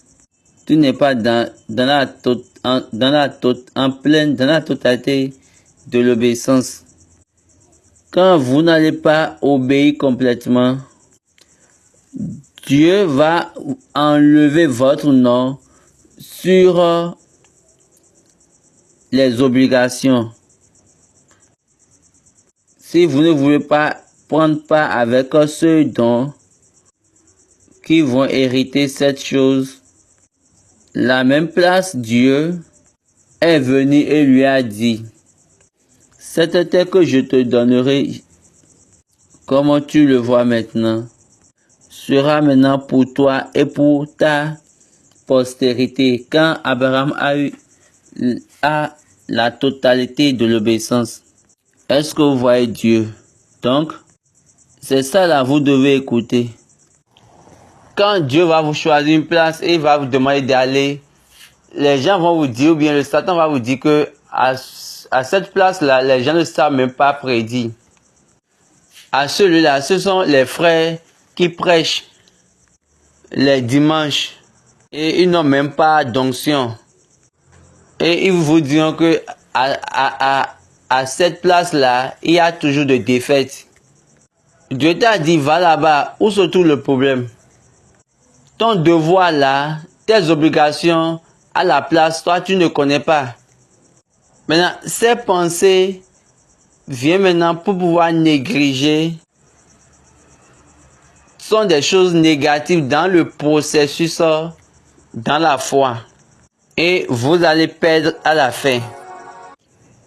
Tu n'es pas dans la totalité de l'obéissance. Quand vous n'allez pas obéir complètement, Dieu va enlever votre nom sur les obligations. Si vous ne voulez pas prendre part avec ceux dont qui vont hériter cette chose, la même place, Dieu est venu et lui a dit, cette terre que je te donnerai, comme tu le vois maintenant, sera maintenant pour toi et pour ta postérité. Quand Abraham a la totalité de l'obéissance, est-ce que vous voyez Dieu? Donc, c'est ça là, vous devez écouter. Quand Dieu va vous choisir une place et il va vous demander d'aller, les gens vont vous dire, ou bien le Satan va vous dire que à cette place-là, les gens ne savent même pas prédire. À celui-là, ce sont les frères qui prêchent les dimanches et ils n'ont même pas d'onction. Et ils vous diront que à cette place-là, il y a toujours de défaites. Dieu t'a dit, va là-bas, où se trouve le problème? Ton devoir là, tes obligations à la place, toi tu ne connais pas. Maintenant, ces pensées viennent maintenant pour pouvoir négliger. Sont des choses négatives dans le processus, dans la foi. Et vous allez perdre à la fin.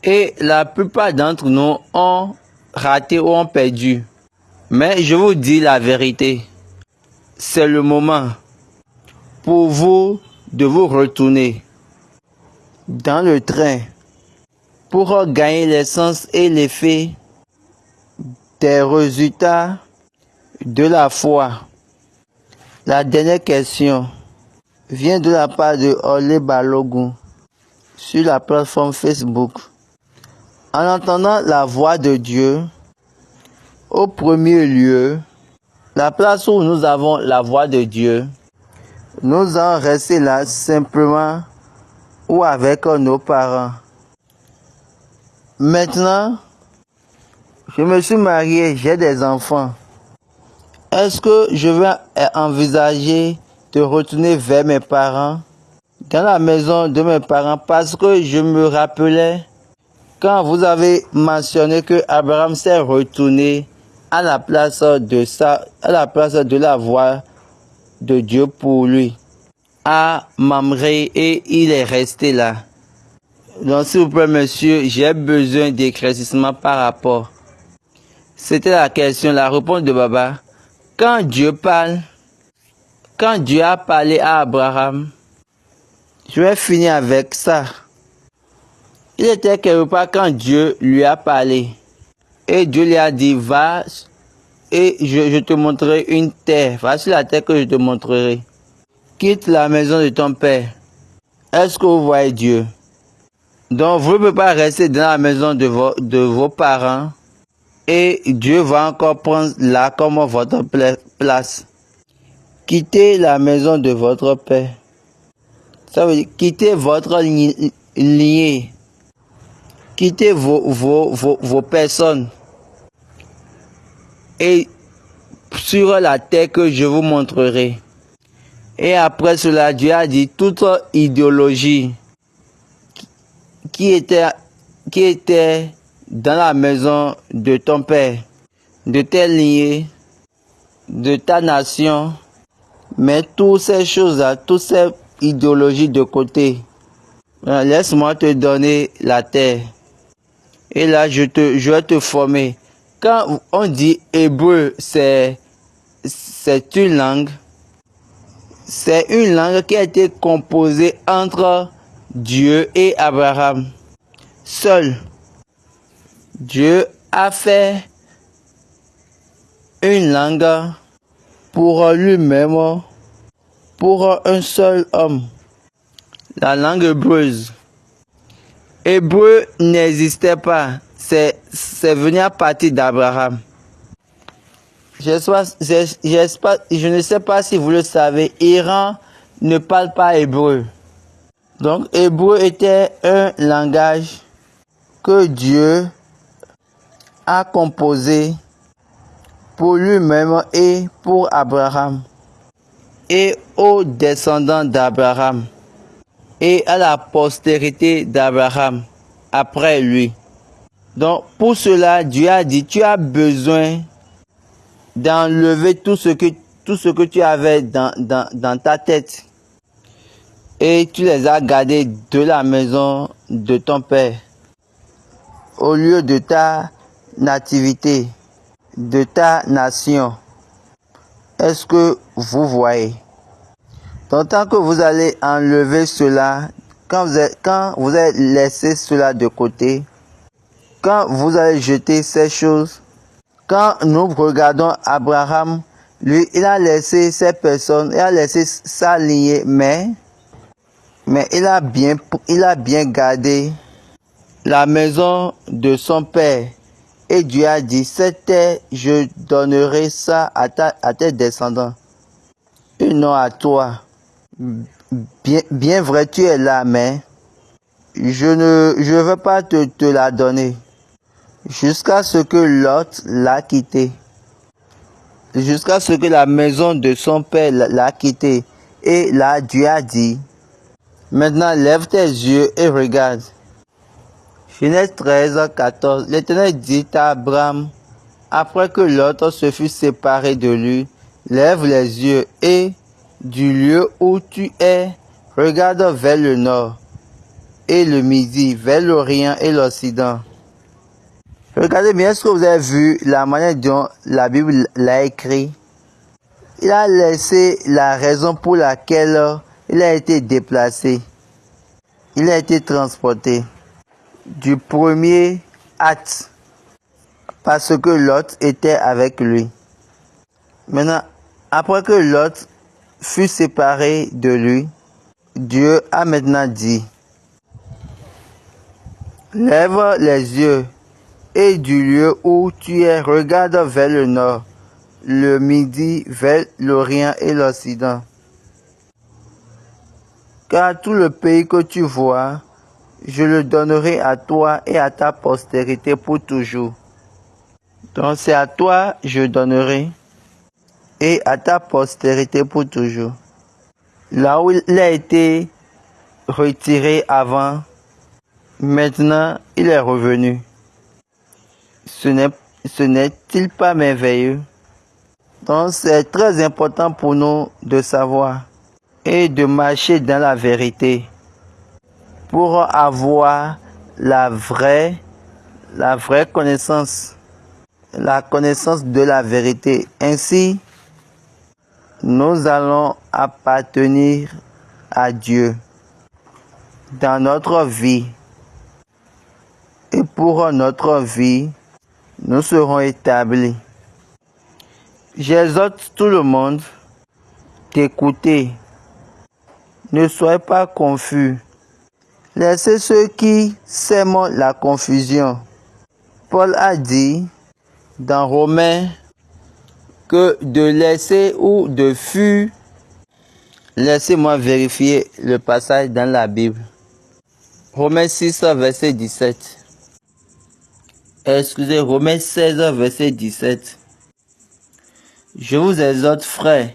Et la plupart d'entre nous ont raté ou ont perdu. Mais je vous dis la vérité. C'est le moment pour vous de vous retourner dans le train pour gagner l'essence et l'effet des résultats de la foi. La dernière question vient de la part de Olé Balogun sur la plateforme Facebook. En entendant la voix de Dieu, au premier lieu, la place où nous avons la voix de Dieu, nous en rester là simplement ou avec nos parents. Maintenant, je me suis marié, j'ai des enfants. Est-ce que je vais envisager de retourner vers mes parents, dans la maison de mes parents, parce que je me rappelais quand vous avez mentionné que Abraham s'est retourné à la place de la voix de Dieu pour lui, à Mamré, et il est resté là. Donc s'il vous plaît monsieur, j'ai besoin d'éclaircissement par rapport. C'était la question, la réponse de Baba. Quand Dieu parle, quand Dieu a parlé à Abraham, je vais finir avec ça. Il était quelque part quand Dieu lui a parlé. Et Dieu lui a dit, va et je te montrerai une terre. Va sur la terre que je te montrerai. Quitte la maison de ton père. Est-ce que vous voyez Dieu? Donc vous ne pouvez pas rester dans la maison de vos parents. Et Dieu va encore prendre là comme votre place. Quittez la maison de votre père. Ça veut dire quittez votre lignée. Quittez vos personnes. Et sur la terre que je vous montrerai. Et après cela, Dieu a dit toute idéologie qui était dans la maison de ton père, de tes lignées, de ta nation, mets toutes ces choses-là, toutes ces idéologies de côté. Laisse-moi te donner la terre. Et là, je vais te former. Quand on dit hébreu, c'est une langue. C'est une langue qui a été composée entre Dieu et Abraham. Seul. Dieu a fait une langue pour lui-même, pour un seul homme. La langue hébreuse. Hébreu n'existait pas. C'est venu à partir d'Abraham. Je ne sais pas si vous le savez, Iran ne parle pas hébreu. Donc, hébreu était un langage que Dieu a composé pour lui-même et pour Abraham et aux descendants d'Abraham et à la postérité d'Abraham après lui. Donc, pour cela, Dieu a dit, tu as besoin d'enlever tout ce que tu avais dans ta tête. Et tu les as gardés de la maison de ton père. Au lieu de ta nativité, de ta nation. Est-ce que vous voyez? Donc, tant que vous allez enlever cela, quand vous allez laisser cela de côté, quand vous allez jeter ces choses, quand nous regardons Abraham, lui, il a laissé ces personnes, il a laissé sa lignée, mais il a bien gardé la maison de son père. Et Dieu a dit, cette terre, je donnerai ça à tes descendants. Et non à toi. Bien vrai, tu es là, mais je ne veux pas te la donner. Jusqu'à ce que Lot l'a quitté. Jusqu'à ce que la maison de son père l'a quitté. Et là, Dieu a dit, maintenant lève tes yeux et regarde. Genèse 13, 14. L'Éternel dit à Abraham, après que Lot se fut séparé de lui, lève les yeux et du lieu où tu es, regarde vers le nord et le midi, vers l'orient et l'occident. Regardez bien, est-ce que vous avez vu la manière dont la Bible l'a écrit? Il a laissé la raison pour laquelle il a été déplacé. Il a été transporté du premier acte parce que Lot était avec lui. Maintenant, après que Lot fut séparé de lui, Dieu a maintenant dit, lève les yeux et du lieu où tu es, regarde vers le nord, le midi, vers l'orient et l'occident. Car tout le pays que tu vois, je le donnerai à toi et à ta postérité pour toujours. Donc c'est à toi je donnerai et à ta postérité pour toujours. Là où il a été retiré avant, maintenant il est revenu. Ce n'est-il pas merveilleux? Donc c'est très important pour nous de savoir et de marcher dans la vérité pour avoir la vraie connaissance, la connaissance de la vérité. Ainsi, nous allons appartenir à Dieu dans notre vie pour notre vie, nous serons établis. J'exhorte tout le monde d'écouter. Ne soyez pas confus. Laissez ceux qui sèment la confusion. Paul a dit dans Romains que de laisser ou de fuir. Laissez-moi vérifier le passage dans la Bible. Romains 6, verset 17. Excusez, Romains 16, verset 17. Je vous exhorte, frères,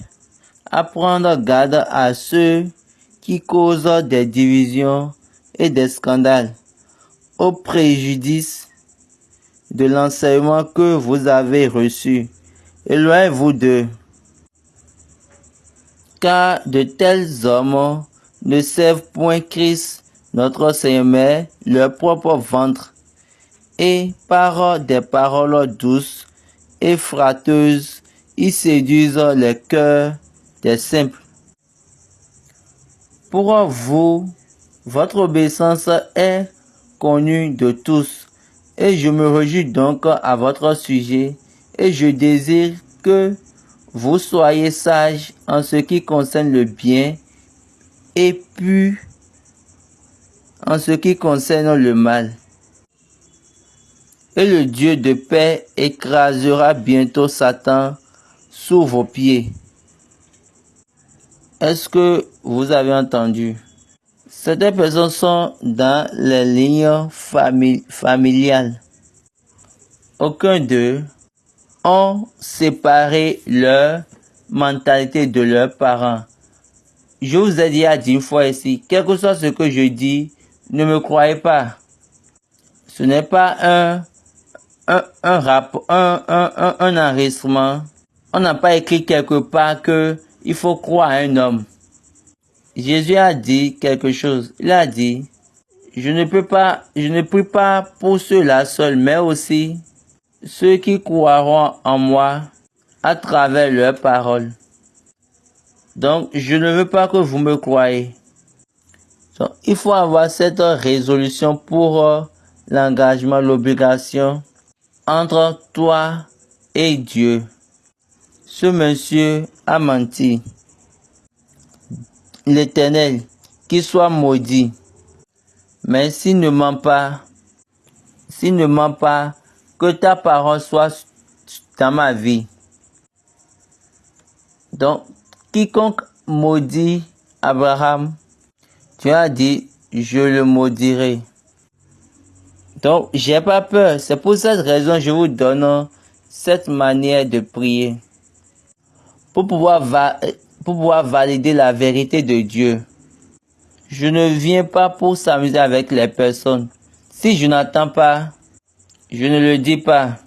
à prendre garde à ceux qui causent des divisions et des scandales, au préjudice de l'enseignement que vous avez reçu. Éloignez-vous d'eux. Car de tels hommes ne servent point Christ, notre Seigneur, mais leur propre ventre, et par des paroles douces et flatteuses, ils séduisent les cœurs des simples. Pour vous, votre obéissance est connue de tous, et je me réjouis donc à votre sujet, et je désire que vous soyez sages en ce qui concerne le bien, et puis en ce qui concerne le mal. Et le Dieu de paix écrasera bientôt Satan sous vos pieds. Est-ce que vous avez entendu? Certaines personnes sont dans les lignes familiales. Aucun d'eux ont séparé leur mentalité de leurs parents. Je vous ai déjà dit une fois ici, quel que soit ce que je dis, ne me croyez pas. Ce n'est pas un enregistrement. On n'a pas écrit quelque part que il faut croire à un homme. Jésus a dit quelque chose. Il a dit, je ne prie pas pour ceux-là seuls, mais aussi ceux qui croiront en moi à travers leurs paroles. Donc, je ne veux pas que vous me croyez. Donc, il faut avoir cette résolution pour l'engagement, l'obligation entre toi et Dieu. Ce monsieur a menti. L'Éternel, qu'il soit maudit. Mais s'il ne ment pas, que ta parole soit dans ma vie. Donc, quiconque maudit Abraham, tu as dit, je le maudirai. Donc, j'ai pas peur. C'est pour cette raison que je vous donne cette manière de prier. Pour pouvoir valider la vérité de Dieu. Je ne viens pas pour s'amuser avec les personnes. Si je n'attends pas, je ne le dis pas.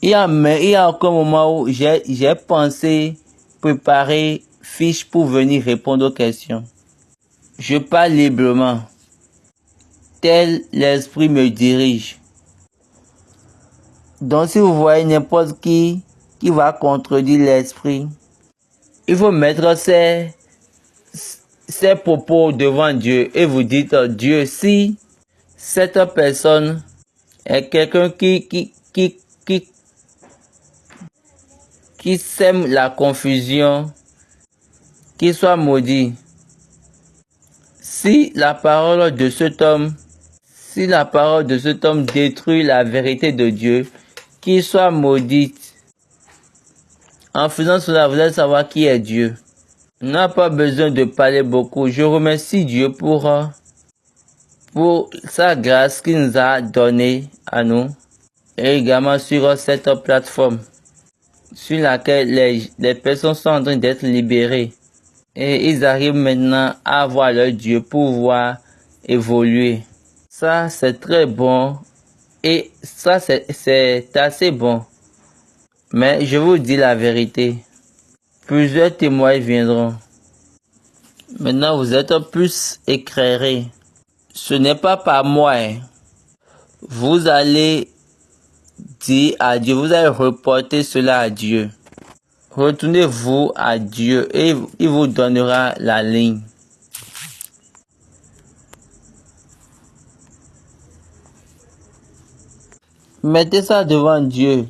Il y a aucun moment où j'ai pensé préparer fiche pour venir répondre aux questions. Je parle librement. Tel l'esprit me dirige. Donc si vous voyez n'importe qui va contredire l'esprit, il faut mettre ses propos devant Dieu et vous dites, Dieu, si cette personne est quelqu'un qui sème la confusion, qu'il soit maudit. Si la parole de cet homme détruit la vérité de Dieu, qu'il soit maudit. En faisant cela, vous allez savoir qui est Dieu. On n'a pas besoin de parler beaucoup. Je remercie Dieu pour sa grâce qu'il nous a donnée à nous. Et également sur cette plateforme sur laquelle les personnes sont en train d'être libérées. Et ils arrivent maintenant à voir leur Dieu pour pouvoir évoluer. Ça, c'est très bon. Et ça, c'est assez bon. Mais je vous dis la vérité. Plusieurs témoins viendront. Maintenant, vous êtes plus éclairés. Ce n'est pas par moi. Vous allez dire à Dieu, vous allez reporter cela à Dieu. Retournez-vous à Dieu et il vous donnera la ligne. Mettez ça devant Dieu.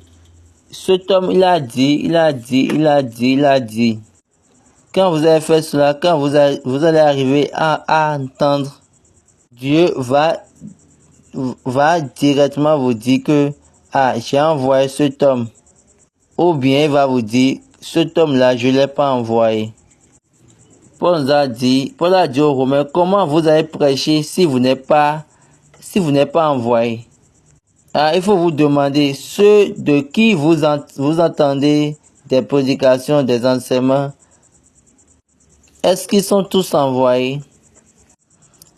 Cet homme, il a dit. Quand vous avez fait cela, quand vous allez arriver à entendre, Dieu va directement vous dire que j'ai envoyé cet homme. Ou bien il va vous dire, cet homme-là, je ne l'ai pas envoyé. Paul a dit aux Romains, comment vous allez prêcher si vous n'êtes pas envoyé? Il faut vous demander, ceux de qui vous entendez des prédications, des enseignements, est-ce qu'ils sont tous envoyés?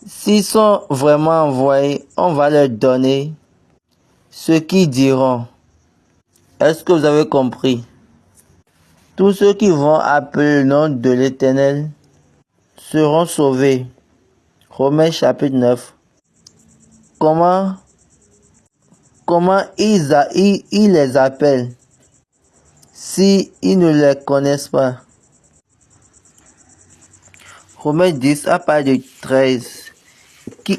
S'ils sont vraiment envoyés, on va leur donner ce qu'ils diront. Est-ce que vous avez compris? Tous ceux qui vont appeler le nom de l'Éternel seront sauvés. Romains chapitre 9. Comment ils les appellent si ils ne les connaissent pas? Romains 10 à partir de 13.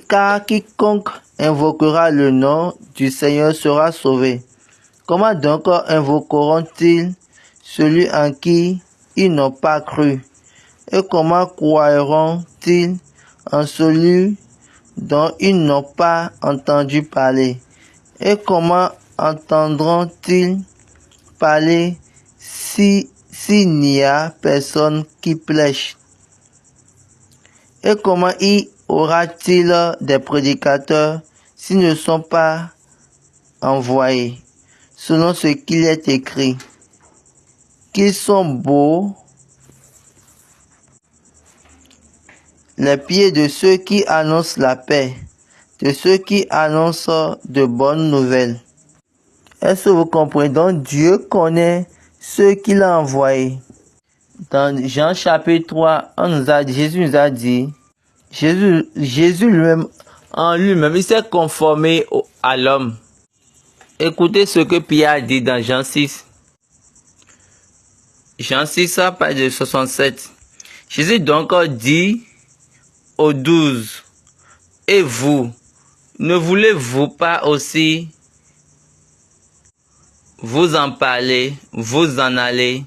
Car quiconque invoquera le nom du Seigneur sera sauvé. Comment donc invoqueront-ils celui en qui ils n'ont pas cru? Et comment croiront-ils en celui dont ils n'ont pas entendu parler? Et comment entendront-ils parler s'il n'y a personne qui prêche? Et comment y aura-t-il des prédicateurs s'ils ne sont pas envoyés? Selon ce qu'il est écrit, qu'ils sont beaux les pieds de ceux qui annoncent la paix, de ceux qui annoncent de bonnes nouvelles. Est-ce que vous comprenez? Donc Dieu connaît ceux qu'il a envoyés. Dans Jean chapitre 3, Jésus nous a dit, Jésus lui-même, en lui-même, il s'est conformé à l'homme. Écoutez ce que Pierre a dit dans Jean 6. Jean 6, à partir de 67. Jésus donc dit aux 12, et vous, ne voulez-vous pas aussi vous en parler, vous en aller?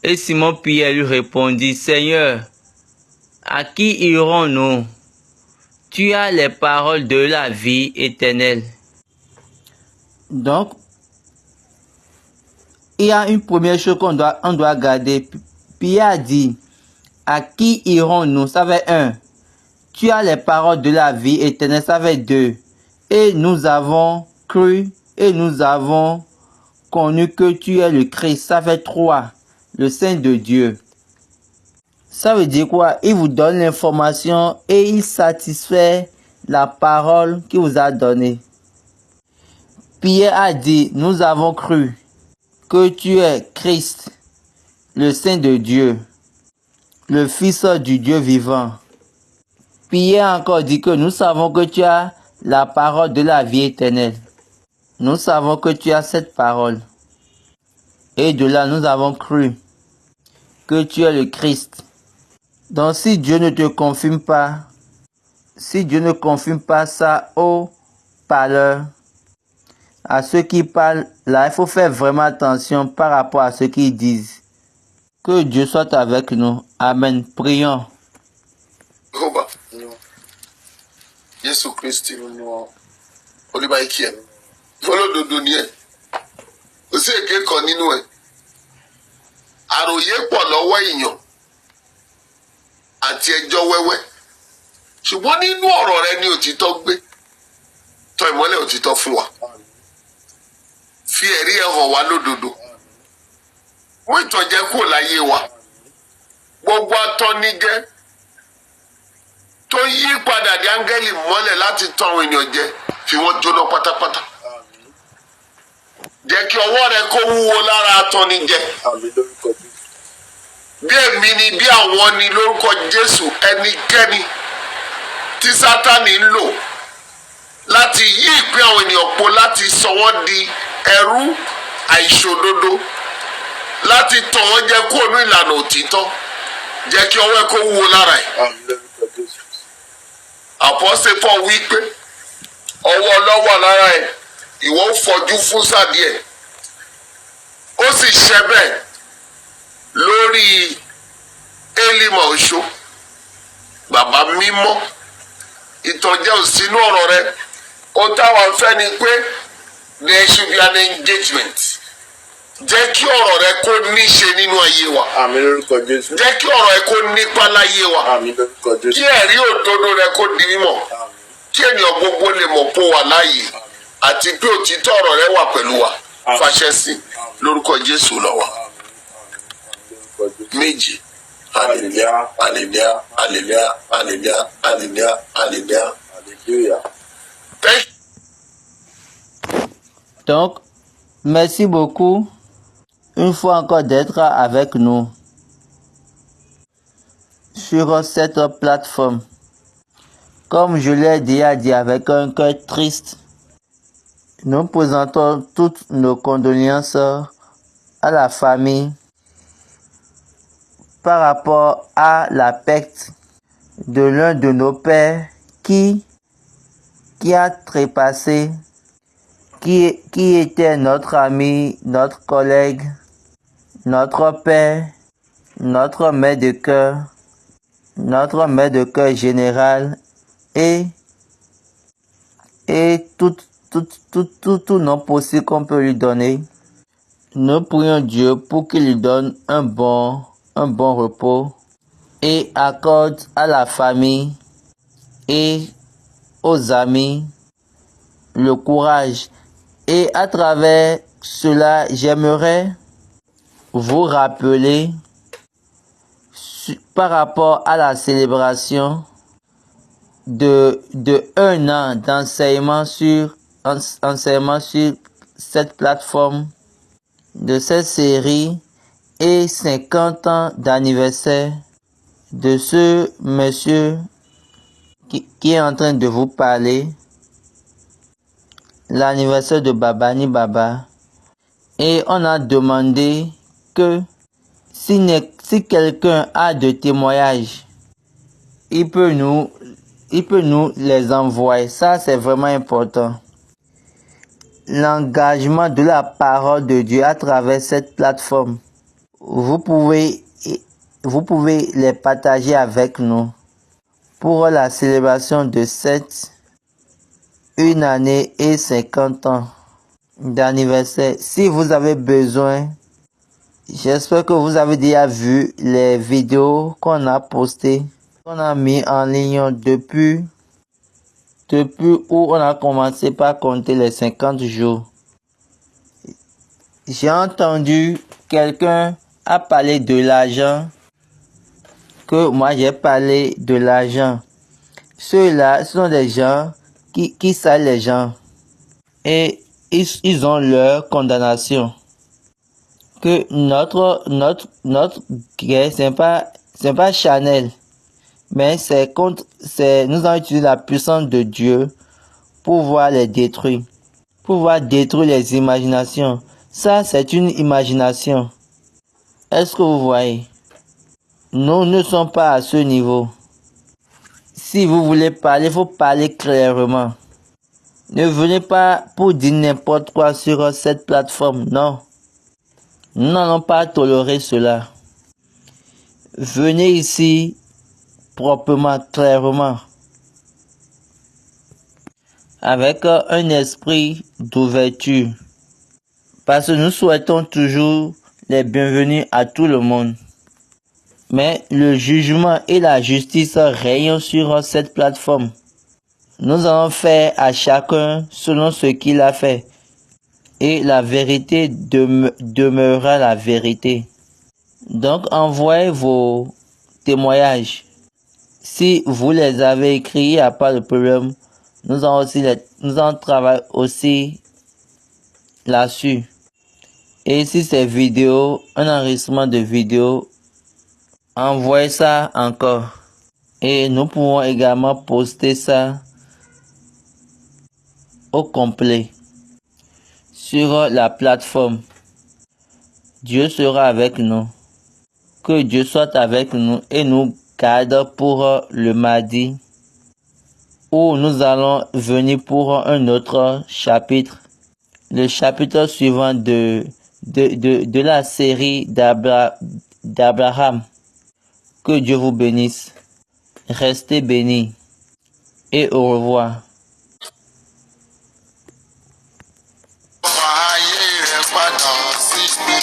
Et Simon Pierre lui répondit, Seigneur, à qui irons-nous? Tu as les paroles de la vie éternelle. Donc, il y a une première chose qu'on doit garder. Pierre a dit, à qui irons-nous? Ça fait 1. Tu as les paroles de la vie éternelle. Ça fait 2. Et nous avons cru et nous avons connu que tu es le Christ. Ça fait 3. Le Saint de Dieu. Ça veut dire quoi? Il vous donne l'information et il satisfait la parole qu'il vous a donnée. Pierre a dit, nous avons cru que tu es Christ, le Saint de Dieu, le Fils du Dieu vivant. Pierre a encore dit que nous savons que tu as la parole de la vie éternelle. Nous savons que tu as cette parole. Et de là, nous avons cru que tu es le Christ. Donc si Dieu ne te confirme pas, ça aux parleurs, à ceux qui parlent, là, il faut faire vraiment attention par rapport à ce qu'ils disent. Que Dieu soit avec nous. Amen. Prions. Jésù Kristi olúwa ikí ẹ olódodo ni ẹ kò sí èké kan nínú ẹ àròyé pọ̀ lọ́wọ́ èèyàn àti ẹjọ́ wẹ́wẹ́ ṣùgbọ́n nínú ọ̀rọ̀ rẹ ni òtítọ́ gbé tọ́ ìmọ́lẹ̀ òtítọ́ fún wa fi ẹ̀rí ẹ hàn wá lódodo mú ìtànjẹ kúrò láyé wa gbogbo atọ́nigẹ́ tó yí padà di áńgẹ́lì mọ́lẹ̀ láti tọ́ àwọn ènìyàn jẹ fi wọ́n jóná pátápátá jẹ́ kí ọwọ́ rẹ kó wúwo lára atọ́nijẹ bí èmi ni bí àwọn ni lórúkọ Jésù ẹnikẹ́ni tí Sátánì ń lò láti yí ìpín àwọn ènìyàn po láti sọ wọ́n di ẹrú àìṣòdodo láti tọ̀ wọ́n jẹ kúrò ní ìlànà òtítọ́ jẹ́ kí ọwọ́ ẹ kó wúwo lára ẹ̀. Àpọ́sẹ̀ Paul wí pé ọwọ́ ọlọ́wọ́ lára ẹ̀ ìwọ ó fọjú fún sáà díẹ̀. Ó sì ṣẹ bẹ́ẹ̀ lórí Élímà oṣó. Bàbá mímọ́, ìtànjẹ ò sínú ọ̀rọ̀ rẹ. Ohun táwọn fẹ́ ni pé there should be an engagement. Jẹ́ kí ọ̀rọ̀ rẹ kó níṣe nínú ayé wa. Àmín lórúkọ Jésù. Jẹ́ kí ọ̀rọ̀ rẹ kó nípa láyé wa. Àmín lórúkọ Jésù. Kí ẹ̀rí òdodo rẹ kó di mímọ̀. Kí ènìyàn gbogbo lè mọ̀ pé ó wà láàyè àti pé òtítọ́ ọ̀rọ̀ rẹ wà pẹ̀lú wa. Fàṣẹ sí lórúkọ Jésù lọ́wọ́. Méjì. Hallelujah, hallelujah, hallelujah, hallelujah, hallelujah, hallelujah. Hallelujah. Thank you. Donc, merci beaucoup une fois encore d'être avec nous sur cette plateforme. Comme je l'ai déjà dit avec un cœur triste, nous présentons toutes nos condoléances à la famille par rapport à la perte de l'un de nos pères qui a trépassé, qui était notre ami, notre collègue, notre père, notre mère de cœur général et tout nom possible qu'on peut lui donner. Nous prions Dieu pour qu'il lui donne un bon repos et accorde à la famille et aux amis le courage. Et à travers cela, j'aimerais vous rappeler par rapport à la célébration de 1 an d'enseignement sur cette plateforme, de cette série et 50 ans d'anniversaire de ce monsieur qui est en train de vous parler, l'anniversaire de Babani Baba. Et on a demandé que si quelqu'un a de témoignages, il peut nous les envoyer. Ça, c'est vraiment important. L'engagement de la parole de Dieu à travers cette plateforme, vous pouvez les partager avec nous pour la célébration de cette 1 année et 50 ans d'anniversaire. Si vous avez besoin, j'espère que vous avez déjà vu les vidéos qu'on a postées, qu'on a mis en ligne depuis où on a commencé par compter les 50 jours. J'ai entendu quelqu'un a parlé de l'argent, que moi j'ai parlé de l'argent. Ceux-là, ce sont des gens qui salent les gens. Et ils ont leur condamnation. Que notre guerre, c'est pas Chanel. Mais nous allons utiliser la puissance de Dieu pour pouvoir les détruire. Pour pouvoir détruire les imaginations. Ça, c'est une imagination. Est-ce que vous voyez? Nous ne sommes pas à ce niveau. Si vous voulez parler, il faut parler clairement. Ne venez pas pour dire n'importe quoi sur cette plateforme. Non. Nous n'allons pas tolérer cela. Venez ici proprement, clairement, avec un esprit d'ouverture. Parce que nous souhaitons toujours les bienvenus à tout le monde. Mais le jugement et la justice règnent sur cette plateforme. Nous allons faire à chacun selon ce qu'il a fait. Et la vérité demeurera la vérité. Donc envoyez vos témoignages. Si vous les avez écrits, il n'y a pas de problème. Nous allons travailler aussi là-dessus. Et si c'est vidéo, un enregistrement de vidéo, envoyez ça encore. Et nous pouvons également poster ça au complet sur la plateforme. Dieu sera avec nous. Que Dieu soit avec nous et nous garde pour le mardi où nous allons venir pour un autre chapitre le chapitre suivant de la série d'Abraham. Que Dieu vous bénisse. Restez bénis. Et au revoir. Ayé rẹ̀ padà sí mi.